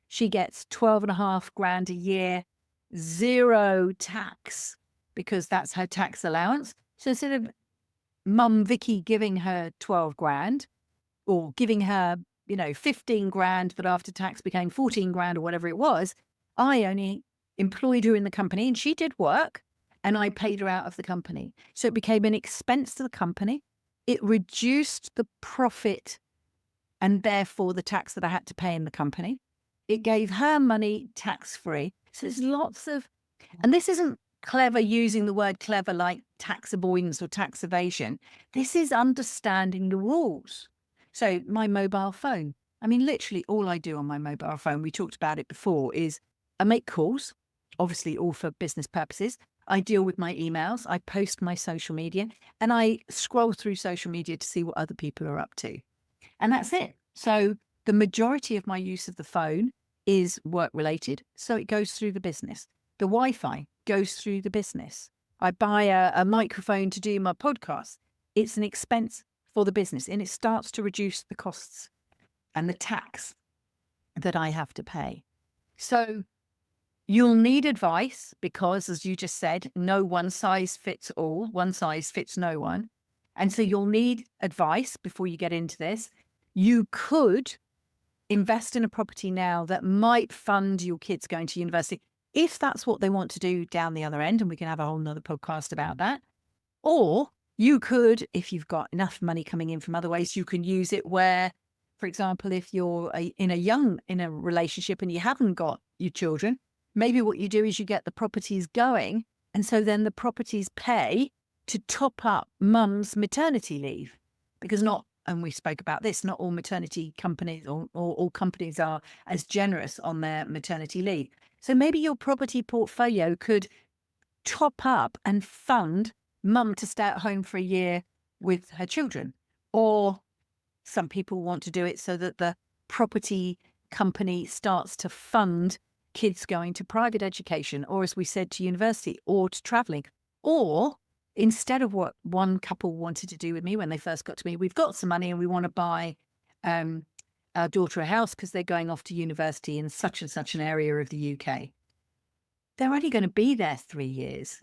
She gets 12.5 grand a year, 0 tax, because that's her tax allowance. So instead of mum Vicky giving her 12 grand or giving her, 15 grand, but after tax became 14 grand or whatever it was, I only employed her in the company and she did work and I paid her out of the company. So it became an expense to the company. It reduced the profit and therefore the tax that I had to pay in the company. It gave her money tax-free. So there's lots of, and this isn't clever using the word clever like tax avoidance or tax evasion. This is understanding the rules. So my mobile phone, literally all I do on my mobile phone, we talked about it before, is I make calls, obviously all for business purposes. I deal with my emails, I post my social media, and I scroll through social media to see what other people are up to. And that's it. So the majority of my use of the phone is work related. So it goes through the business. The Wi-Fi goes through the business. I buy a microphone to do my podcast. It's an expense for the business, and it starts to reduce the costs and the tax that I have to pay. So you'll need advice because, as you just said, no one size fits all. One size fits no one. And so you'll need advice before you get into this. You could invest in a property now that might fund your kids going to university, if that's what they want to do down the other end. And we can have a whole nother podcast about that. Or you could, if you've got enough money coming in from other ways, you can use it where, for example, if you're in a relationship and you haven't got your children, maybe what you do is you get the properties going. And so then the properties pay to top up mum's maternity leave, because and we spoke about this, not all maternity companies or all companies are as generous on their maternity leave. So maybe your property portfolio could top up and fund mum to stay at home for a year with her children. Or some people want to do it so that the property company starts to fund kids going to private education, or as we said, to university or to traveling. Or instead of what one couple wanted to do with me when they first got to me, we've got some money and we want to buy our daughter a house because they're going off to university in such and such an area of the UK. They're only going to be there 3 years.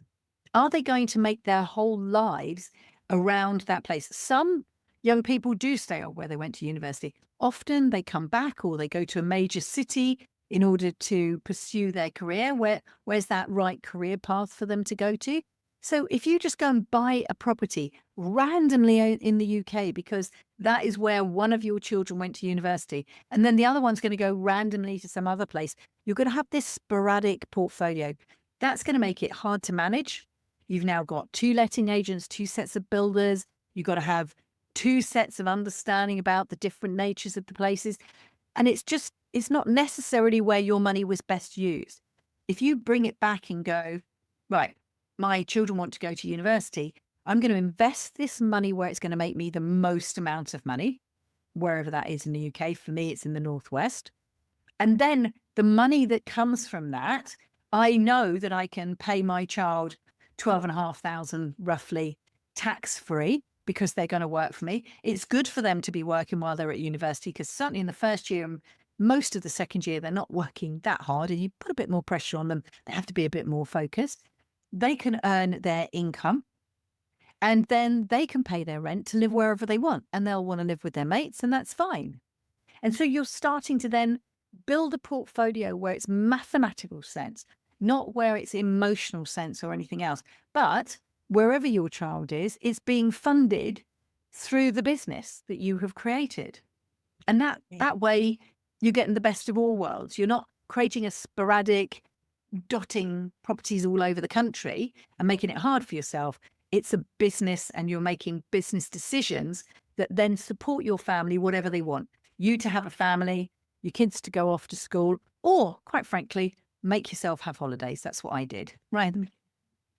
Are they going to make their whole lives around that place? Some young people do stay where they went to university. Often they come back or they go to a major city in order to pursue their career. Where's that right career path for them to go to? So if you just go and buy a property randomly in the UK, because that is where one of your children went to university, and then the other one's going to go randomly to some other place, you're going to have this sporadic portfolio. That's going to make it hard to manage. You've now got 2 letting agents, 2 sets of builders. You've got to have 2 sets of understanding about the different natures of the places. And it's not necessarily where your money was best used. If you bring it back and go, right, my children want to go to university, I'm going to invest this money where it's going to make me the most amount of money, wherever that is in the UK. For me, it's in the Northwest. And then the money that comes from that, I know that I can pay my child 12,500 roughly tax-free because they're going to work for me. It's good for them to be working while they're at university, because certainly in the first year, most of the second year, they're not working that hard and you put a bit more pressure on them. They have to be a bit more focused. They can earn their income and then they can pay their rent to live wherever they want, and they'll want to live with their mates, and that's fine. And so you're starting to then build a portfolio where it's mathematical sense, not where it's emotional sense or anything else. But wherever your child is, it's being funded through the business that you have created. And that way you're getting the best of all worlds. You're not creating a sporadic, dotting properties all over the country and making it hard for yourself. It's a business and you're making business decisions that then support your family, whatever they want. You to have a family, your kids to go off to school, or quite frankly, make yourself have holidays. That's what I did. Right.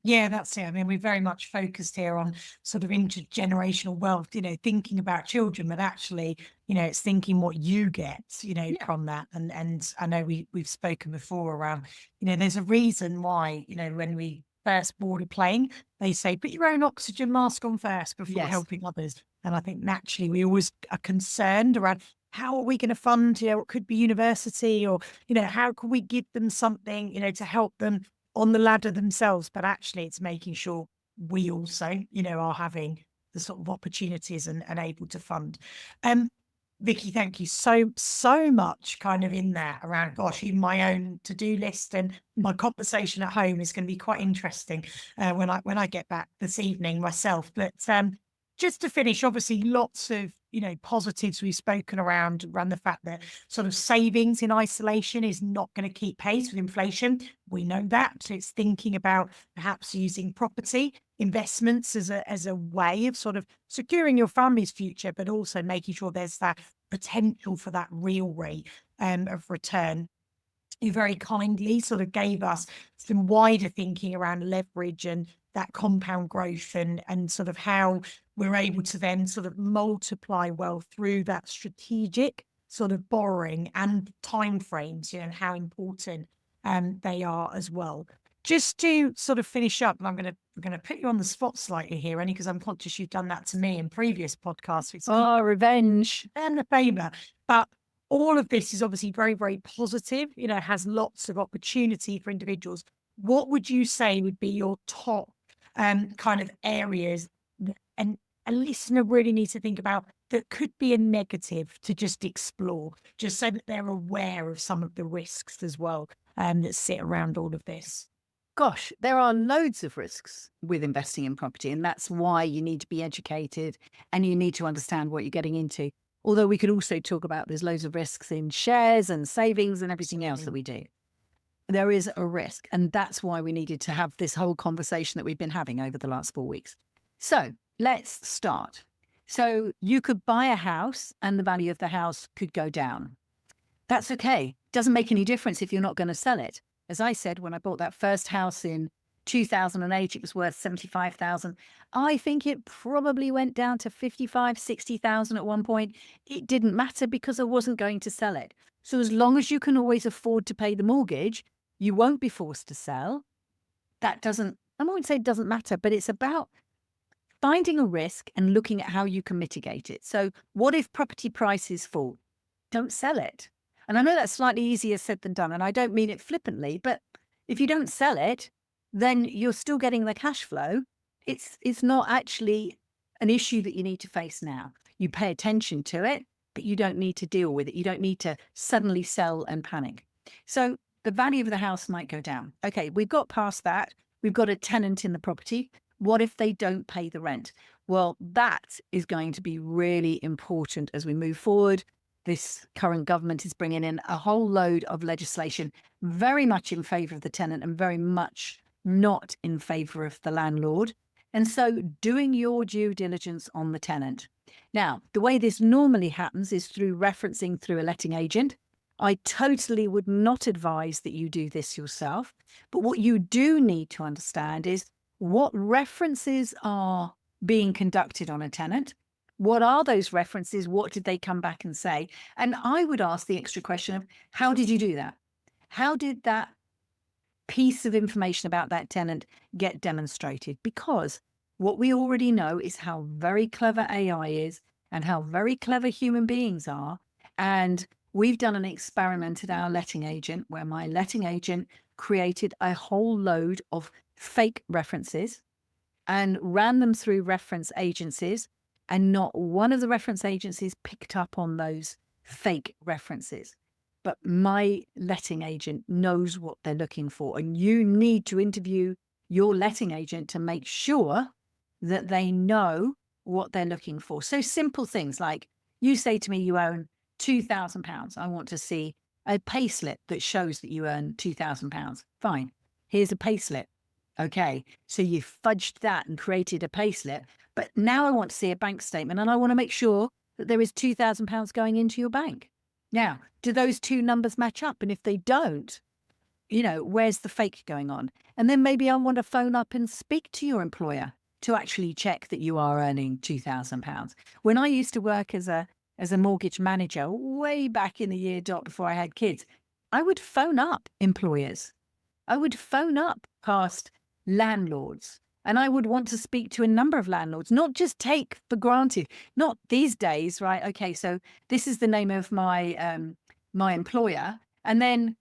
Yeah, that's it. I mean, we're very much focused here on sort of intergenerational wealth, thinking about children, but actually, it's thinking what you get, from that. And I know we've spoken before around, there's a reason why, when we first board a plane, they say, put your own oxygen mask on first before helping others. And I think naturally we always are concerned around how are we going to fund, it could be university or, how can we give them something, to help them on the ladder themselves, but actually it's making sure we also, are having the sort of opportunities and able to fund. Vicky, thank you so much kind of in there around, gosh, even my own to-do list and my conversation at home is going to be quite interesting when I get back this evening myself. But just to finish, obviously lots of, positives we've spoken around the fact that sort of savings in isolation is not going to keep pace with inflation. We know that. So it's thinking about perhaps using property investments as a way of sort of securing your family's future, but also making sure there's that potential for that real rate of return. You very kindly sort of gave us some wider thinking around leverage and that compound growth and sort of how we're able to then sort of multiply wealth through that strategic sort of borrowing and timeframes, and how important they are as well. Just to sort of finish up, and I'm going to put you on the spot slightly here, only because I'm conscious you've done that to me in previous podcasts. Revenge. And the favour. But all of this is obviously very, very positive, has lots of opportunity for individuals. What would you say would be your top kind of areas and a listener really needs to think about that could be a negative to just explore, just so that they're aware of some of the risks as well that sit around all of this? Gosh, there are loads of risks with investing in property, and that's why you need to be educated and you need to understand what you're getting into. Although we could also talk about there's loads of risks in shares and savings and everything else that we do. There is a risk, and that's why we needed to have this whole conversation that we've been having over the last 4 weeks. So let's start. So you could buy a house and the value of the house could go down. That's okay. Doesn't make any difference if you're not going to sell it. As I said, when I bought that first house in 2008, it was worth 75,000. I think it probably went down to 55, 60,000 at one point. It didn't matter because I wasn't going to sell it. So as long as you can always afford to pay the mortgage, you won't be forced to sell. That doesn't, I won't say it doesn't matter, but it's about finding a risk and looking at how you can mitigate it. So what if property prices fall? Don't sell it. And I know that's slightly easier said than done, and I don't mean it flippantly, but if you don't sell it, then you're still getting the cash flow. It's not actually an issue that you need to face now. You pay attention to it, but you don't need to deal with it. You don't need to suddenly sell and panic. So the value of the house might go down. Okay, we've got past that. We've got a tenant in the property. What if they don't pay the rent? Well, that is going to be really important as we move forward. This current government is bringing in a whole load of legislation very much in favour of the tenant and very much not in favour of the landlord. And so doing your due diligence on the tenant. Now, the way this normally happens is through referencing through a letting agent. I totally would not advise that you do this yourself. But what you do need to understand is what references are being conducted on a tenant. What are those references? What did they come back and say? And I would ask the extra question of, how did you do that? How did that piece of information about that tenant get demonstrated? Because what we already know is how very clever AI is and how very clever human beings are. And we've done an experiment at our letting agent where my letting agent created a whole load of fake references and ran them through reference agencies. And not one of the reference agencies picked up on those fake references. But my letting agent knows what they're looking for. And you need to interview your letting agent to make sure that they know what they're looking for. So simple things like you say to me, you own £2,000. I want to see a payslip that shows that you earn £2,000. Fine. Here's a payslip. Okay. So you fudged that and created a payslip. But now I want to see a bank statement and I want to make sure that there is £2,000 going into your bank. Now, do those two numbers match up? And if they don't, where's the fake going on? And then maybe I want to phone up and speak to your employer to actually check that you are earning £2,000. When I used to work as a mortgage manager way back in the year before I had kids, I would phone up employers. I would phone up past landlords. And I would want to speak to a number of landlords, not just take for granted, not these days, right? Okay, so this is the name of my my employer. And then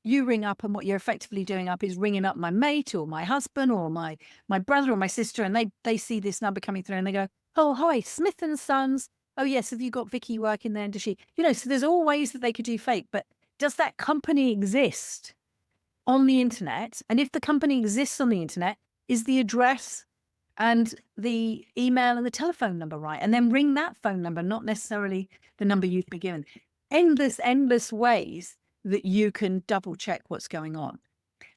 you ring up and what you're effectively doing up is ringing up my mate or my husband or my brother or my sister. And they see this number coming through and they go, oh, hi, Smith and Sons. Oh, yes. Have you got Vicky working there? And does she, so there's all ways that they could do fake. But does that company exist on the internet? And if the company exists on the internet, is the address and the email and the telephone number right? And then ring that phone number, not necessarily the number you've been given. Endless ways that you can double check what's going on.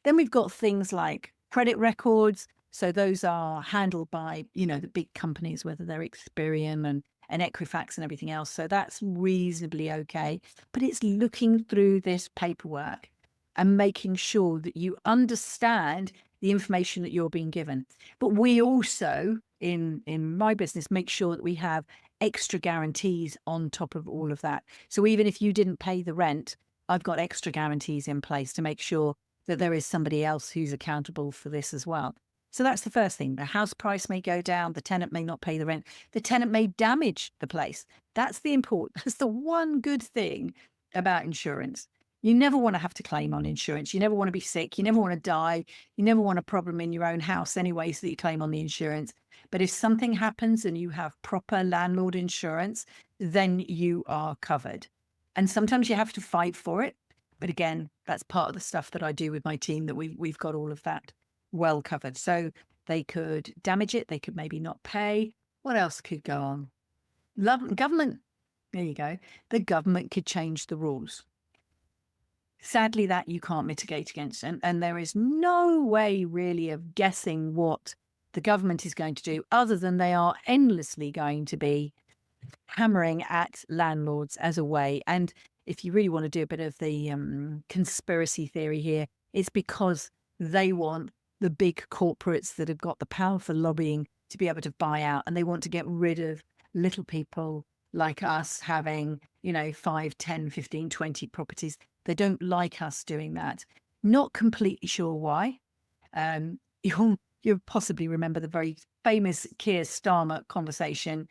Then we've got things like credit records. So those are handled by, the big companies, whether they're Experian and Equifax and everything else. So that's reasonably okay. But it's looking through this paperwork and making sure that you understand the information that you're being given. But we also, in my business, make sure that we have extra guarantees on top of all of that. So even if you didn't pay the rent, I've got extra guarantees in place to make sure that there is somebody else who's accountable for this as well. So that's the first thing. The house price may go down. The tenant may not pay the rent. The tenant may damage the place. That's the one good thing about insurance. You never want to have to claim on insurance. You never want to be sick. You never want to die. You never want a problem in your own house anyway, so that you claim on the insurance. But if something happens and you have proper landlord insurance, then you are covered. And sometimes you have to fight for it. But again, that's part of the stuff that I do with my team, that we've got all of that well covered. So they could damage it. They could maybe not pay. What else could go on? Government. There you go. The government could change the rules. Sadly, that you can't mitigate against. And there is no way really of guessing what the government is going to do, other than they are endlessly going to be hammering at landlords as a way. And if you really want to do a bit of the conspiracy theory here, it's because they want the big corporates that have got the powerful lobbying to be able to buy out, and they want to get rid of little people like us having, 5, 10, 15, 20 properties. They don't like us doing that. Not completely sure why. You'll possibly remember the very famous Keir Starmer conversation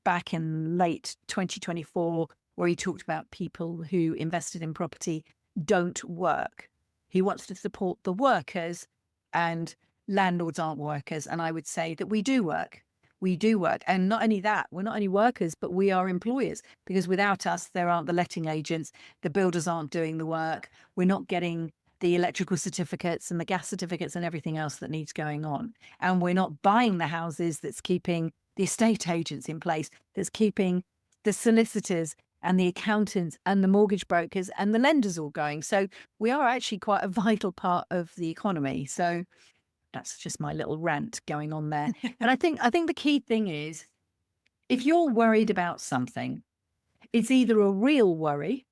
back in late 2024, where he talked about people who invested in property don't work. He wants to support the workers, and landlords aren't workers. And I would say that we do work. We do work. And not only that, we're not only workers, but we are employers, because without us, there aren't the letting agents, the builders aren't doing the work. We're not getting the electrical certificates and the gas certificates and everything else that needs going on. And we're not buying the houses that's keeping the estate agents in place, that's keeping the solicitors and the accountants and the mortgage brokers and the lenders all going. So we are actually quite a vital part of the economy. So that's just my little rant going on there. And I think the key thing is, if you're worried about something, it's either a real worry,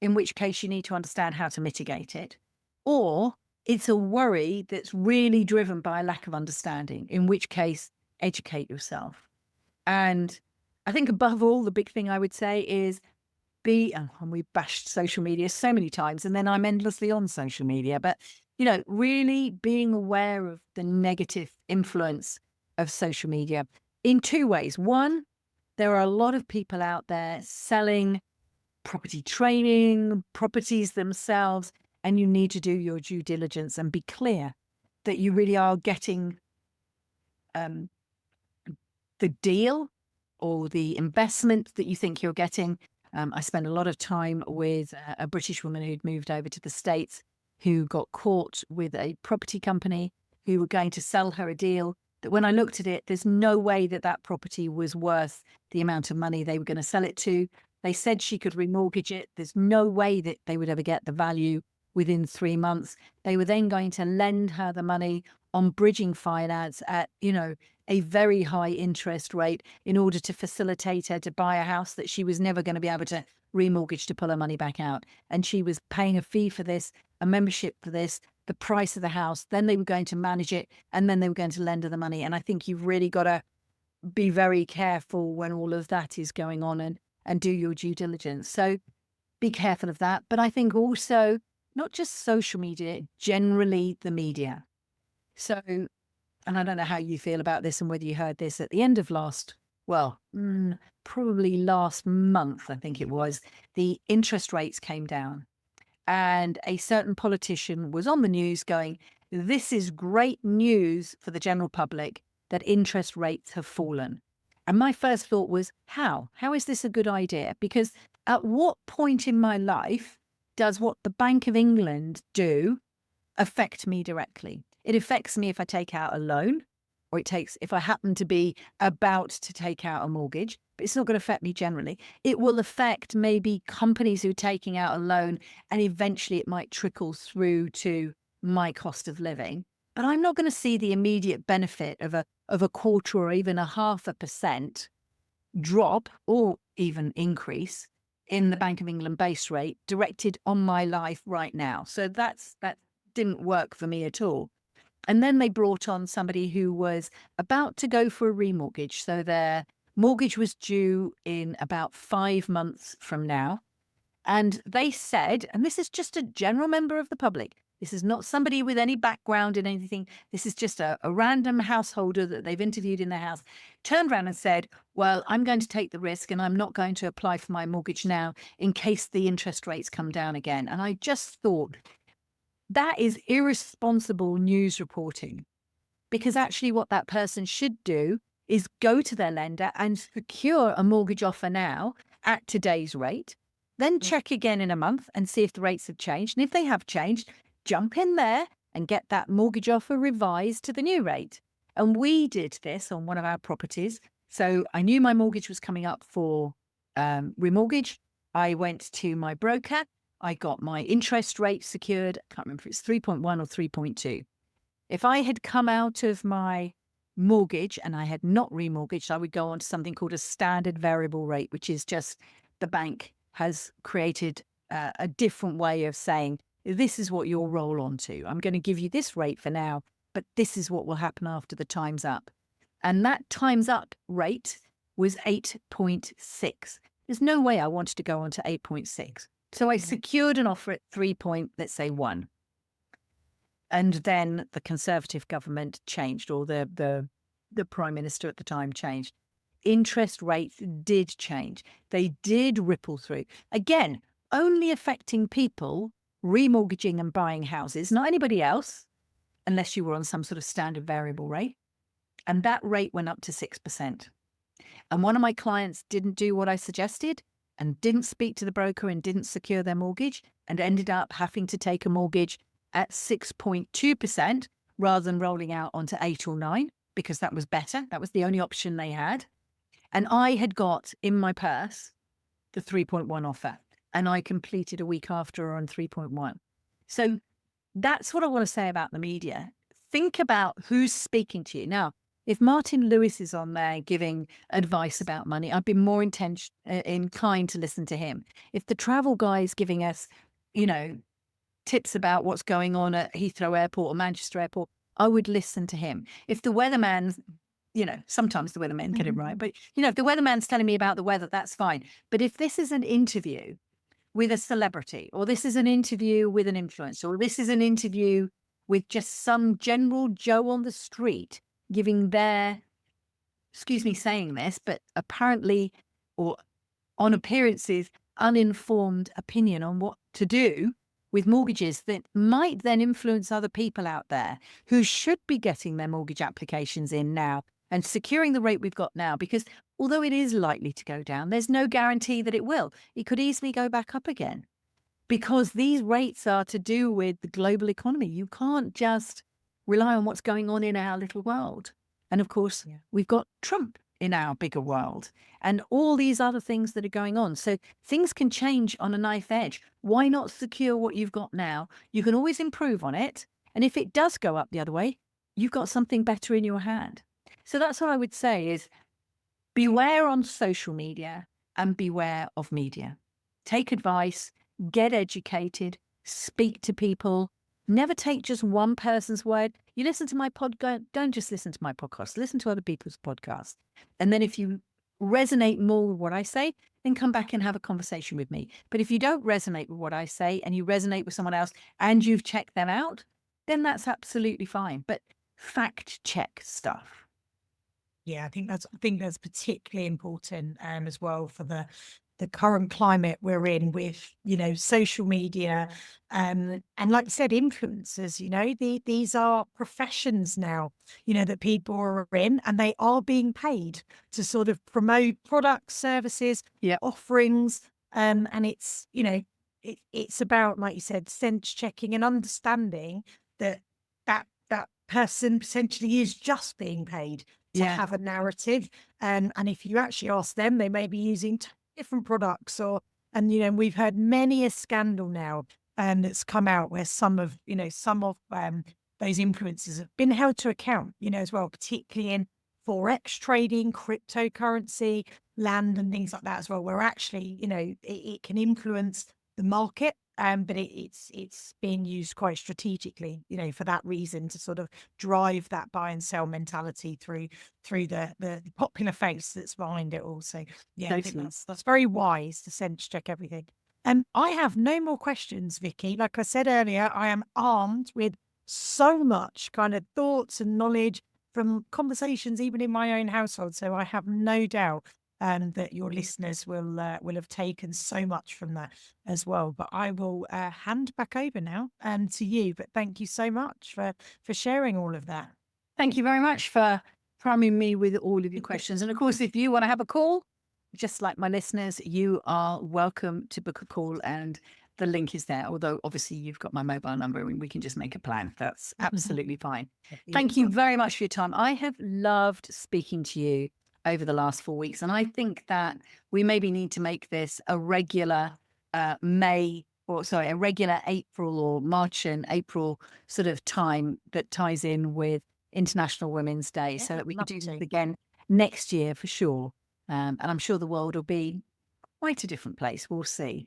in which case you need to understand how to mitigate it, or it's a worry that's really driven by a lack of understanding, in which case educate yourself. And I think above all, the big thing I would say is and we've bashed social media so many times, and then I'm endlessly on social media, but really being aware of the negative influence of social media in two ways. One, there are a lot of people out there selling property training, properties themselves, and you need to do your due diligence and be clear that you really are getting the deal or the investment that you think you're getting. I spent a lot of time with a British woman who'd moved over to the States who got caught with a property company who were going to sell her a deal that when I looked at it, there's no way that that property was worth the amount of money they were going to sell it to. They said she could remortgage it. There's no way that they would ever get the value within 3 months. They were then going to lend her the money on bridging finance at, a very high interest rate in order to facilitate her to buy a house that she was never going to be able to remortgage to pull her money back out. And she was paying a fee for this, a membership for this, the price of the house. Then they were going to manage it, and then they were going to lend her the money. And I think you've really got to be very careful when all of that is going on and do your due diligence. So be careful of that. But I think also not just social media, generally the media. So, and I don't know how you feel about this and whether you heard this at the end of probably last month, I think it was, the interest rates came down. And a certain politician was on the news going, this is great news for the general public that interest rates have fallen. And my first thought was, how? How is this a good idea? Because at what point in my life does what the Bank of England do affect me directly? It affects me if I take out a loan, or if I happen to be about to take out a mortgage, but it's not going to affect me generally. It will affect maybe companies who are taking out a loan, and eventually it might trickle through to my cost of living. But I'm not going to see the immediate benefit of a quarter or even 0.5% drop or even increase in the Bank of England base rate directed on my life right now. So that didn't work for me at all. And then they brought on somebody who was about to go for a remortgage. So their mortgage was due in about 5 months from now. And they said, and this is just a general member of the public, this is not somebody with any background in anything. This is just a random householder that they've interviewed in their house, turned around and said, well, I'm going to take the risk and I'm not going to apply for my mortgage now in case the interest rates come down again. And I just thought, that is irresponsible news reporting, because actually what that person should do is go to their lender and secure a mortgage offer now at today's rate, then check again in a month and see if the rates have changed. And if they have changed, jump in there and get that mortgage offer revised to the new rate. And we did this on one of our properties. So I knew my mortgage was coming up for remortgage. I went to my broker. I got my interest rate secured. I can't remember if it's 3.1 or 3.2. If I had come out of my mortgage and I had not remortgaged, I would go on to something called a standard variable rate, which is just the bank has created a different way of saying, this is what you'll roll on to. I'm going to give you this rate for now, but this is what will happen after the time's up. And that time's up rate was 8.6. There's no way I wanted to go on to 8.6. So I secured an offer at 3.1. And then the Conservative government changed, or the Prime Minister at the time changed. Interest rates did change. They did ripple through. Again, only affecting people remortgaging and buying houses, not anybody else, unless you were on some sort of standard variable rate. And that rate went up to 6%. And one of my clients didn't do what I suggested and didn't speak to the broker and didn't secure their mortgage and ended up having to take a mortgage at 6.2% rather than rolling out onto 8 or 9, because that was better. That was the only option they had. And I had got in my purse the 3.1 offer, and I completed a week after on 3.1. So that's what I want to say about the media. Think about who's speaking to you. Now, if Martin Lewis is on there giving advice about money, I'd be more inclined to listen to him. If the travel guy is giving us, tips about what's going on at Heathrow Airport or Manchester Airport, I would listen to him. If the weatherman's, sometimes the weathermen get it right, but, if the weatherman's telling me about the weather, that's fine. But if this is an interview with a celebrity, or this is an interview with an influencer, or this is an interview with just some general Joe on the street giving their, saying this, but apparently, or on appearances, uninformed opinion on what to do with mortgages that might then influence other people out there who should be getting their mortgage applications in now and securing the rate we've got now. Because although it is likely to go down, there's no guarantee that it will. It could easily go back up again because these rates are to do with the global economy. You can't just rely on what's going on in our little world. And of course, we've got Trump in our bigger world and all these other things that are going on. So things can change on a knife edge. Why not secure what you've got now? You can always improve on it. And if it does go up the other way, you've got something better in your hand. So that's what I would say is beware on social media and beware of media. Take advice, get educated, speak to people. Never take just one person's word. You listen to my don't just listen to my podcast, listen to other people's podcasts. And then if you resonate more with what I say, then come back and have a conversation with me. But if you don't resonate with what I say and you resonate with someone else and you've checked them out, then that's absolutely fine. But fact check stuff. Yeah, I think that's particularly important as well for the current climate we're in with, social media, and like I said, influencers, these are professions now, that people are in, and they are being paid to sort of promote products, services, offerings. And it's, it's about, like you said, sense checking and understanding that person potentially is just being paid to have a narrative. And if you actually ask them, they may be using different products and we've heard many a scandal now that's come out where some of those influencers have been held to account, as well, particularly in forex trading, cryptocurrency, land and things like that as well, where actually, it can influence the market. But it's being used quite strategically, for that reason, to sort of drive that buy and sell mentality through the popular face that's behind it all. So I think that's very wise to sense check everything. I have no more questions, Vicky. Like I said earlier, I am armed with so much kind of thoughts and knowledge from conversations, even in my own household. So I have no doubt that your listeners will have taken so much from that as well. But I will hand back over now to you. But thank you so much for sharing all of that. Thank you very much for priming me with all of your questions. And of course, if you want to have a call, just like my listeners, you are welcome to book a call, and the link is there. Although obviously you've got my mobile number and we can just make a plan. That's absolutely fine. Thank you very much for your time. I have loved speaking to you over the last 4 weeks. And I think that we maybe need to make this a regular a regular April or March and April sort of time that ties in with International Women's Day, so that we can do this again next year for sure. And I'm sure the world will be quite a different place. We'll see.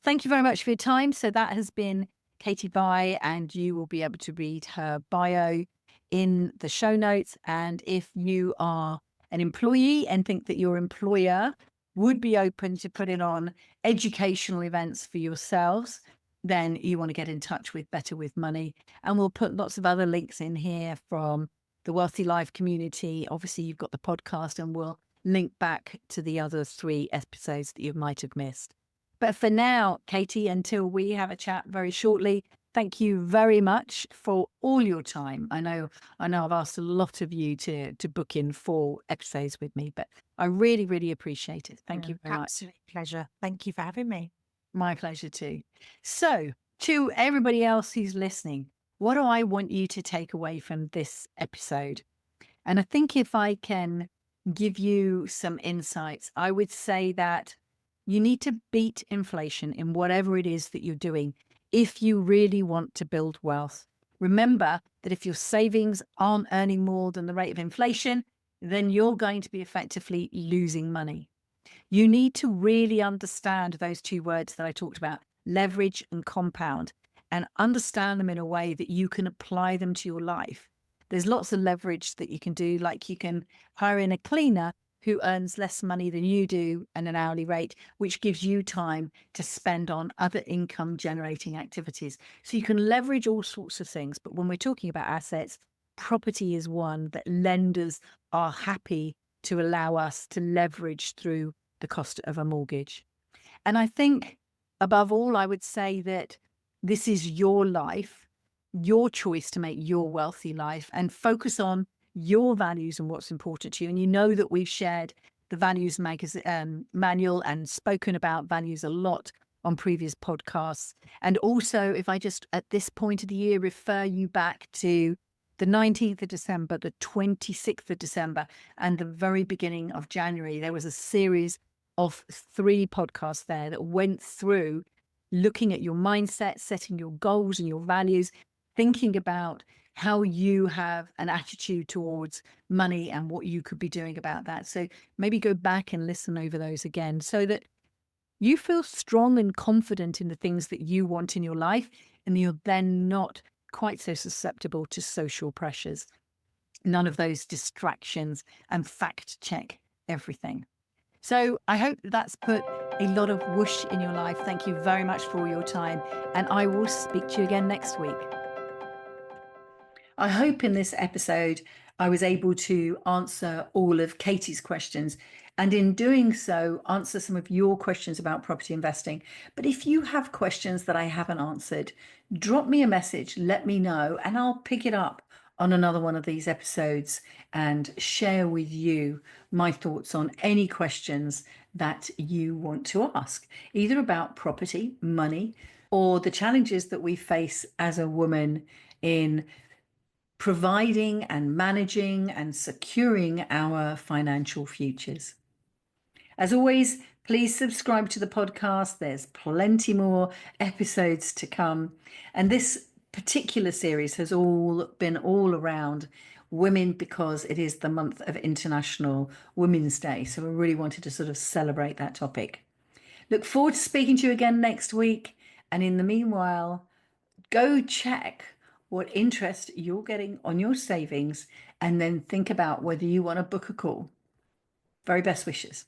Thank you very much for your time. So that has been Katie Vye, and you will be able to read her bio in the show notes. And if you are an employee and think that your employer would be open to putting on educational events for yourselves, then you want to get in touch with Better With Money. And we'll put lots of other links in here from the Wealthy Life community. Obviously, you've got the podcast, and we'll link back to the other 3 episodes that you might have missed. But for now, Katie, until we have a chat very shortly, thank you very much for all your time. I know I've asked a lot of you to book in 4 episodes with me, but I really, really appreciate it. Thank you very much. Absolute pleasure. Thank you for having me. My pleasure too. So to everybody else who's listening, what do I want you to take away from this episode? And I think if I can give you some insights, I would say that you need to beat inflation in whatever it is that you're doing if you really want to build wealth. Remember that if your savings aren't earning more than the rate of inflation, then you're going to be effectively losing money. You need to really understand those 2 words that I talked about, leverage and compound, and understand them in a way that you can apply them to your life. There's lots of leverage that you can do, like you can hire in a cleaner who earns less money than you do at an hourly rate, which gives you time to spend on other income generating activities. So you can leverage all sorts of things. But when we're talking about assets, property is one that lenders are happy to allow us to leverage through the cost of a mortgage. And I think above all, I would say that this is your life, your choice to make your wealthy life, and focus on your values and what's important to you. And you know that we've shared the values manual and spoken about values a lot on previous podcasts. And also, if I just at this point of the year refer you back to the 19th of December, the 26th of December, and the very beginning of January, there was a series of 3 podcasts there that went through looking at your mindset, setting your goals and your values, thinking about how you have an attitude towards money and what you could be doing about that. So maybe go back and listen over those again so that you feel strong and confident in the things that you want in your life, and you're then not quite so susceptible to social pressures. None of those distractions, and fact check everything. So I hope that's put a lot of whoosh in your life. Thank you very much for your time, and I will speak to you again next week. I hope in this episode I was able to answer all of Katie's questions, and in doing so, answer some of your questions about property investing. But if you have questions that I haven't answered, drop me a message, let me know, and I'll pick it up on another one of these episodes and share with you my thoughts on any questions that you want to ask, either about property, money, or the challenges that we face as a woman in providing and managing and securing our financial futures. As always, please subscribe to the podcast. There's plenty more episodes to come. And this particular series has all been all around women because it is the month of International Women's Day. So we really wanted to sort of celebrate that topic. Look forward to speaking to you again next week. And in the meanwhile, go check what interest you're getting on your savings and then think about whether you want to book a call. Very best wishes.